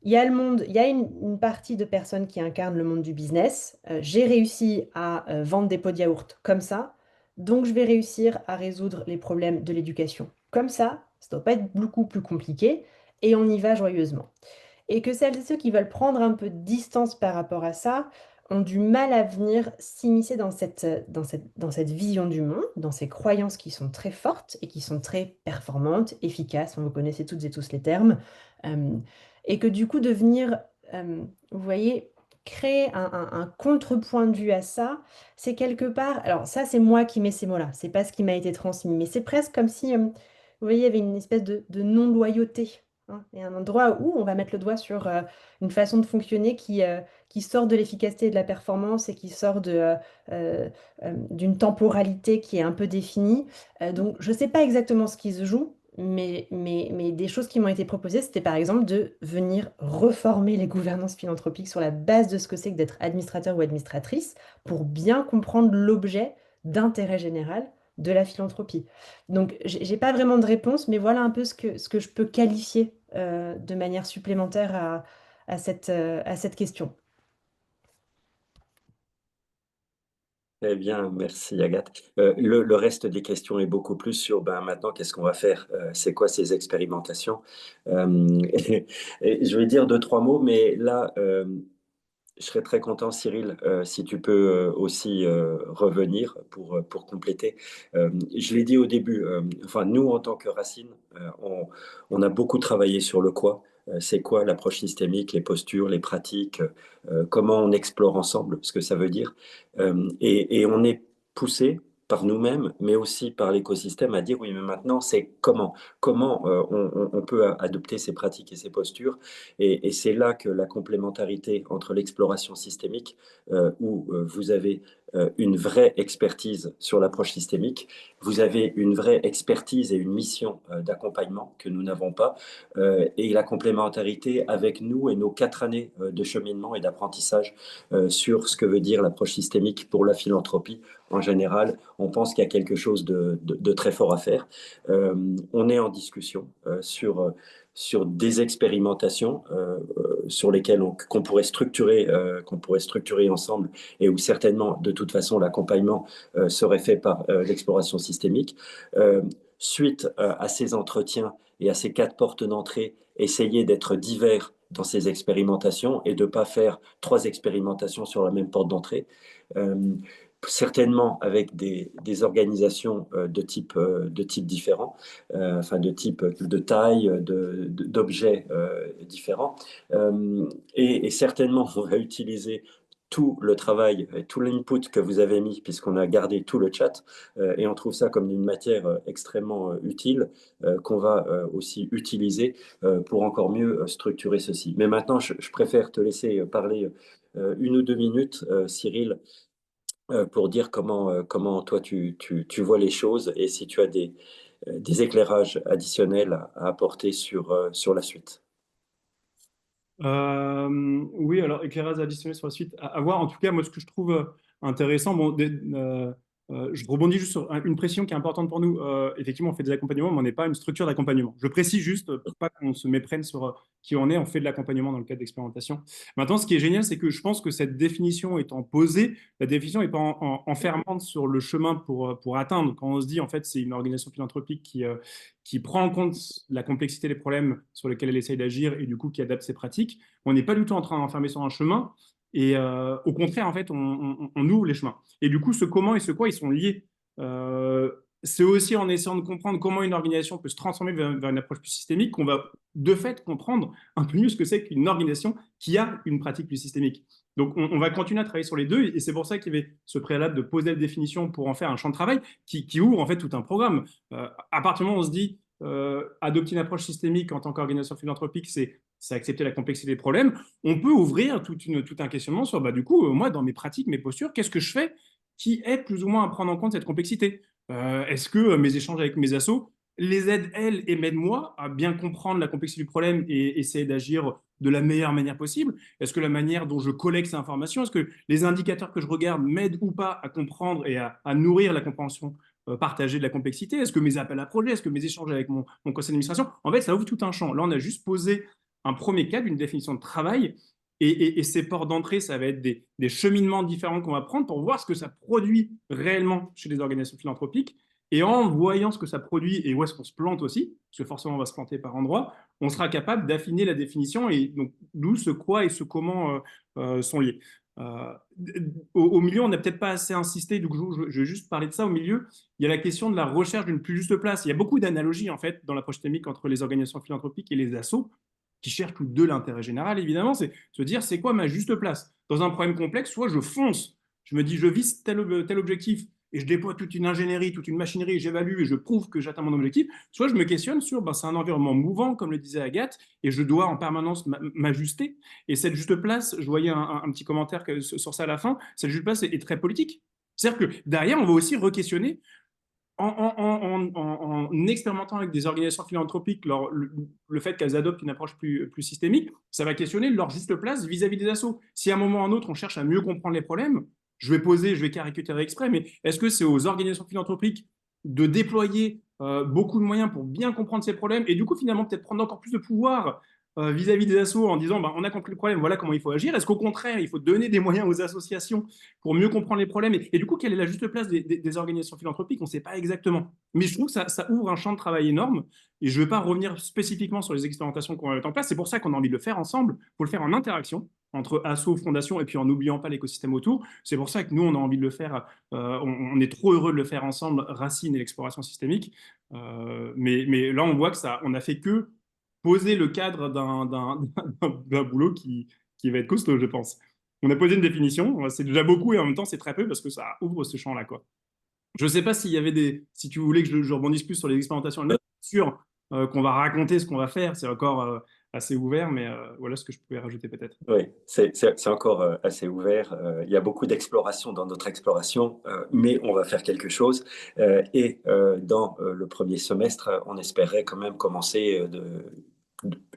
Il y a le monde, il y a une partie de personnes qui incarnent le monde du business. J'ai réussi à vendre des pots de yaourt comme ça, donc je vais réussir à résoudre les problèmes de l'éducation comme ça ne doit pas être beaucoup plus compliqué, et on y va joyeusement. Et que celles et ceux qui veulent prendre un peu de distance par rapport à ça ont du mal à venir s'immiscer dans cette vision du monde, dans ces croyances qui sont très fortes et qui sont très performantes, efficaces, vous connaissez toutes et tous les termes, euh, et que du coup de venir, vous voyez, créer un contrepoint de vue à ça, c'est quelque part, alors ça c'est moi qui mets ces mots-là, c'est pas ce qui m'a été transmis, mais c'est presque comme si, vous voyez, il y avait une espèce de non-loyauté hein, et un endroit où on va mettre le doigt sur une façon de fonctionner qui sort de l'efficacité et de la performance et qui sort d'une temporalité qui est un peu définie. Donc, je ne sais pas exactement ce qui se joue, mais des choses qui m'ont été proposées, c'était par exemple de venir reformer les gouvernances philanthropiques sur la base de ce que c'est que d'être administrateur ou administratrice pour bien comprendre l'objet d'intérêt général de la philanthropie. Donc, j'ai pas vraiment de réponse, mais voilà un peu ce que je peux qualifier de manière supplémentaire à cette question. Très bien, merci Agathe. Le reste des questions est beaucoup plus sur ben, maintenant, qu'est-ce qu'on va faire? C'est quoi ces expérimentations? Et je vais dire deux, trois mots, mais là, je serais très content, Cyril, si tu peux aussi revenir pour compléter. Je l'ai dit au début, enfin, nous, en tant que Racine, on a beaucoup travaillé sur le quoi. C'est quoi l'approche systémique, les postures, les pratiques, comment on explore ensemble ce que ça veut dire. Et on est poussé par nous-mêmes, mais aussi par l'écosystème à dire oui, mais maintenant, c'est comment on peut adopter ces pratiques et ces postures et c'est là que la complémentarité entre l'exploration systémique, où vous avez une vraie expertise sur l'approche systémique, vous avez une vraie expertise et une mission d'accompagnement que nous n'avons pas, et la complémentarité avec nous et nos 4 années de cheminement et d'apprentissage sur ce que veut dire l'approche systémique pour la philanthropie. En général, on pense qu'il y a quelque chose de très fort à faire. On est en discussion sur des expérimentations sur lesquelles qu'on pourrait structurer ensemble et où certainement, de toute façon, l'accompagnement serait fait par l'exploration systémique. Suite à ces entretiens et à ces 4 portes d'entrée, essayer d'être divers dans ces expérimentations et de ne pas faire 3 expérimentations sur la même porte d'entrée. Euh, Certainement avec des organisations de type différents, enfin de type, de taille, d'objets différents. Et certainement, on va utiliser tout le travail et tout l'input que vous avez mis, puisqu'on a gardé tout le chat, et on trouve ça comme une matière extrêmement utile, qu'on va aussi utiliser pour encore mieux structurer ceci. Mais maintenant, je préfère te laisser parler 1 ou 2 minutes, Cyril, pour dire comment toi tu vois les choses et si tu as des éclairages additionnels à apporter sur la suite. Oui, alors éclairage additionnel sur la suite à voir. En tout cas, moi, ce que je trouve intéressant, bon, je rebondis juste sur une précision qui est importante pour nous. Effectivement, on fait des accompagnements, mais on n'est pas une structure d'accompagnement. Je précise juste pour pas qu'on se méprenne sur qui on est. On fait de l'accompagnement dans le cadre d'expérimentation. Maintenant, ce qui est génial, c'est que je pense que cette définition étant posée, la définition n'est pas enfermante sur le chemin pour atteindre. Quand on se dit, en fait, c'est une organisation philanthropique qui prend en compte la complexité des problèmes sur lesquels elle essaye d'agir et du coup qui adapte ses pratiques. On n'est pas du tout en train d'enfermer sur un chemin et au contraire, en fait, on ouvre les chemins. Et du coup, ce comment et ce quoi, ils sont liés. C'est aussi en essayant de comprendre comment une organisation peut se transformer vers une approche plus systémique qu'on va de fait comprendre un peu mieux ce que c'est qu'une organisation qui a une pratique plus systémique. Donc, on va continuer à travailler sur les deux et c'est pour ça qu'il y avait ce préalable de poser la définition pour en faire un champ de travail qui ouvre en fait tout un programme. À partir du moment où on se dit adopter une approche systémique en tant qu'organisation philanthropique, c'est c'est accepter la complexité des problèmes, on peut ouvrir tout un questionnement sur, du coup, moi, dans mes pratiques, mes postures, qu'est-ce que je fais qui aide plus ou moins à prendre en compte cette complexité? Est-ce que mes échanges avec mes assos les aident, elles, et m'aident moi à bien comprendre la complexité du problème et essayer d'agir de la meilleure manière possible? Est-ce que la manière dont je collecte ces informations, est-ce que les indicateurs que je regarde m'aident ou pas à comprendre et à nourrir la compréhension partagée de la complexité? Est-ce que mes appels à projets, est-ce que mes échanges avec mon conseil d'administration? En fait, ça ouvre tout un champ. Là, on a juste posé un premier cadre, une définition de travail, et ces ports d'entrée, ça va être des cheminements différents qu'on va prendre pour voir ce que ça produit réellement chez les organisations philanthropiques. Et en voyant ce que ça produit et où est-ce qu'on se plante aussi, parce que forcément on va se planter par endroits, on sera capable d'affiner la définition et donc d'où ce quoi et ce comment sont liés. Euh, au milieu, on n'a peut-être pas assez insisté, donc je vais juste parler de ça. Au milieu, il y a la question de la recherche d'une plus juste place. Il y a beaucoup d'analogies en fait dans l'approche systémique entre les organisations philanthropiques et les assos qui cherchent tous deux l'intérêt général, évidemment, c'est se dire c'est quoi ma juste place. Dans un problème complexe, soit je fonce, je me dis je vise tel objectif et je déploie toute une ingénierie, toute une machinerie, j'évalue et je prouve que j'atteins mon objectif, soit je me questionne sur c'est un environnement mouvant, comme le disait Agathe, et je dois en permanence m'ajuster. Et cette juste place, je voyais un petit commentaire sur ça à la fin, cette juste place est très politique. C'est-à-dire que derrière, on va aussi re-questionner en expérimentant avec des organisations philanthropiques le fait qu'elles adoptent une approche plus systémique, ça va questionner leur juste place vis-à-vis des assos. Si à un moment ou à un autre, on cherche à mieux comprendre les problèmes, je vais caricaturer exprès, mais est-ce que c'est aux organisations philanthropiques de déployer beaucoup de moyens pour bien comprendre ces problèmes et du coup, finalement, peut-être prendre encore plus de pouvoir vis-à-vis des assos en disant on a compris le problème, voilà comment il faut agir? Est-ce qu'au contraire, il faut donner des moyens aux associations pour mieux comprendre les problèmes et du coup, quelle est la juste place des organisations philanthropiques? On ne sait pas exactement. Mais je trouve que ça ouvre un champ de travail énorme et je ne vais pas revenir spécifiquement sur les expérimentations qu'on va mettre en place. C'est pour ça qu'on a envie de le faire ensemble. Il faut le faire en interaction entre assos, fondations et puis en n'oubliant pas l'écosystème autour. C'est pour ça que nous, on a envie de le faire. On est trop heureux de le faire ensemble, Racine et l'exploration systémique. Mais là, on voit que on a fait que poser le cadre d'un boulot qui va être costaud, je pense. On a posé une définition, c'est déjà beaucoup et en même temps c'est très peu parce que ça ouvre ce champ-là, quoi. Je ne sais pas s'il y avait si tu voulais que je rebondisse plus sur les expérimentations elles-mêmes, sûr qu'on va raconter ce qu'on va faire, c'est encore assez ouvert, mais voilà ce que je pouvais rajouter peut-être. Oui, c'est encore assez ouvert. Il y a beaucoup d'exploration dans notre exploration, mais on va faire quelque chose. Dans le premier semestre, on espérait quand même commencer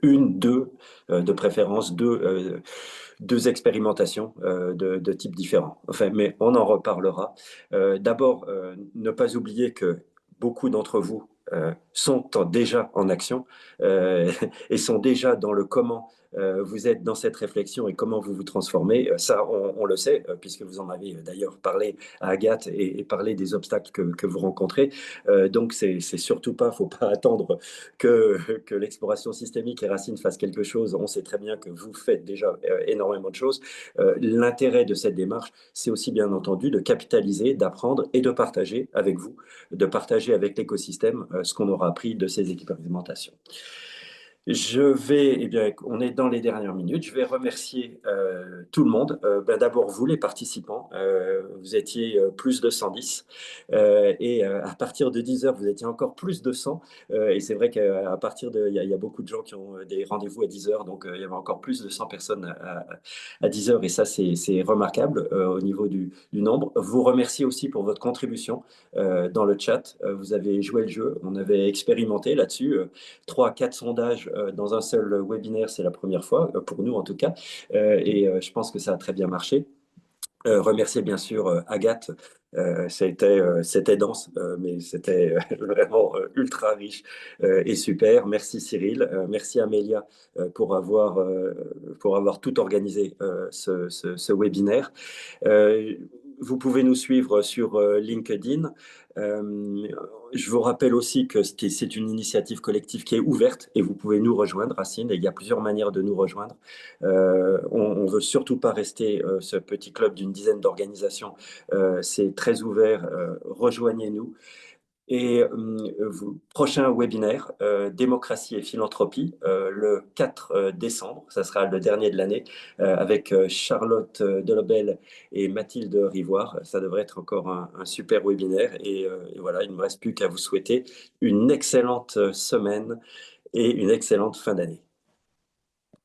de préférence deux expérimentations de types différents. Enfin, mais on en reparlera. D'abord, ne pas oublier que beaucoup d'entre vous sont déjà en action et sont déjà dans le comment vous êtes dans cette réflexion et comment vous vous transformez. Ça, on le sait, puisque vous en avez d'ailleurs parlé à Agathe et parlé des obstacles que vous rencontrez. Donc, c'est surtout pas, faut pas attendre que l'exploration systémique et Racine fassent quelque chose. On sait très bien que vous faites déjà énormément de choses. L'intérêt de cette démarche, c'est aussi bien entendu de capitaliser, d'apprendre et de partager avec vous, de partager avec l'écosystème ce qu'on aura appris de ces expérimentations. Eh bien, on est dans les dernières minutes. Je vais remercier tout le monde. D'abord, vous, les participants, vous étiez plus de 110. À partir de 10 heures, vous étiez encore plus de 100. Et c'est vrai qu'à partir il y a beaucoup de gens qui ont des rendez-vous à 10 heures. Donc, il y avait encore plus de 100 personnes à 10 heures. Et ça, c'est remarquable au niveau du nombre. Vous remerciez aussi pour votre contribution dans le chat. Vous avez joué le jeu. On avait expérimenté là-dessus. 3 à 4 sondages dans un seul webinaire, c'est la première fois, pour nous en tout cas, je pense que ça a très bien marché. Remercier bien sûr Agathe, c'était dense, mais c'était vraiment ultra riche et super. Merci Cyril, merci Amélia pour avoir tout organisé ce webinaire. Vous pouvez nous suivre sur LinkedIn. Je vous rappelle aussi que c'est une initiative collective qui est ouverte et vous pouvez nous rejoindre, Racine, et il y a plusieurs manières de nous rejoindre. On ne veut surtout pas rester ce petit club d'une dizaine d'organisations. C'est très ouvert, rejoignez-nous. Prochain webinaire, démocratie et philanthropie, le 4 décembre, ça sera le dernier de l'année, avec Charlotte Delobel et Mathilde Rivoire. Ça devrait être encore un super webinaire. Voilà, il ne me reste plus qu'à vous souhaiter une excellente semaine et une excellente fin d'année.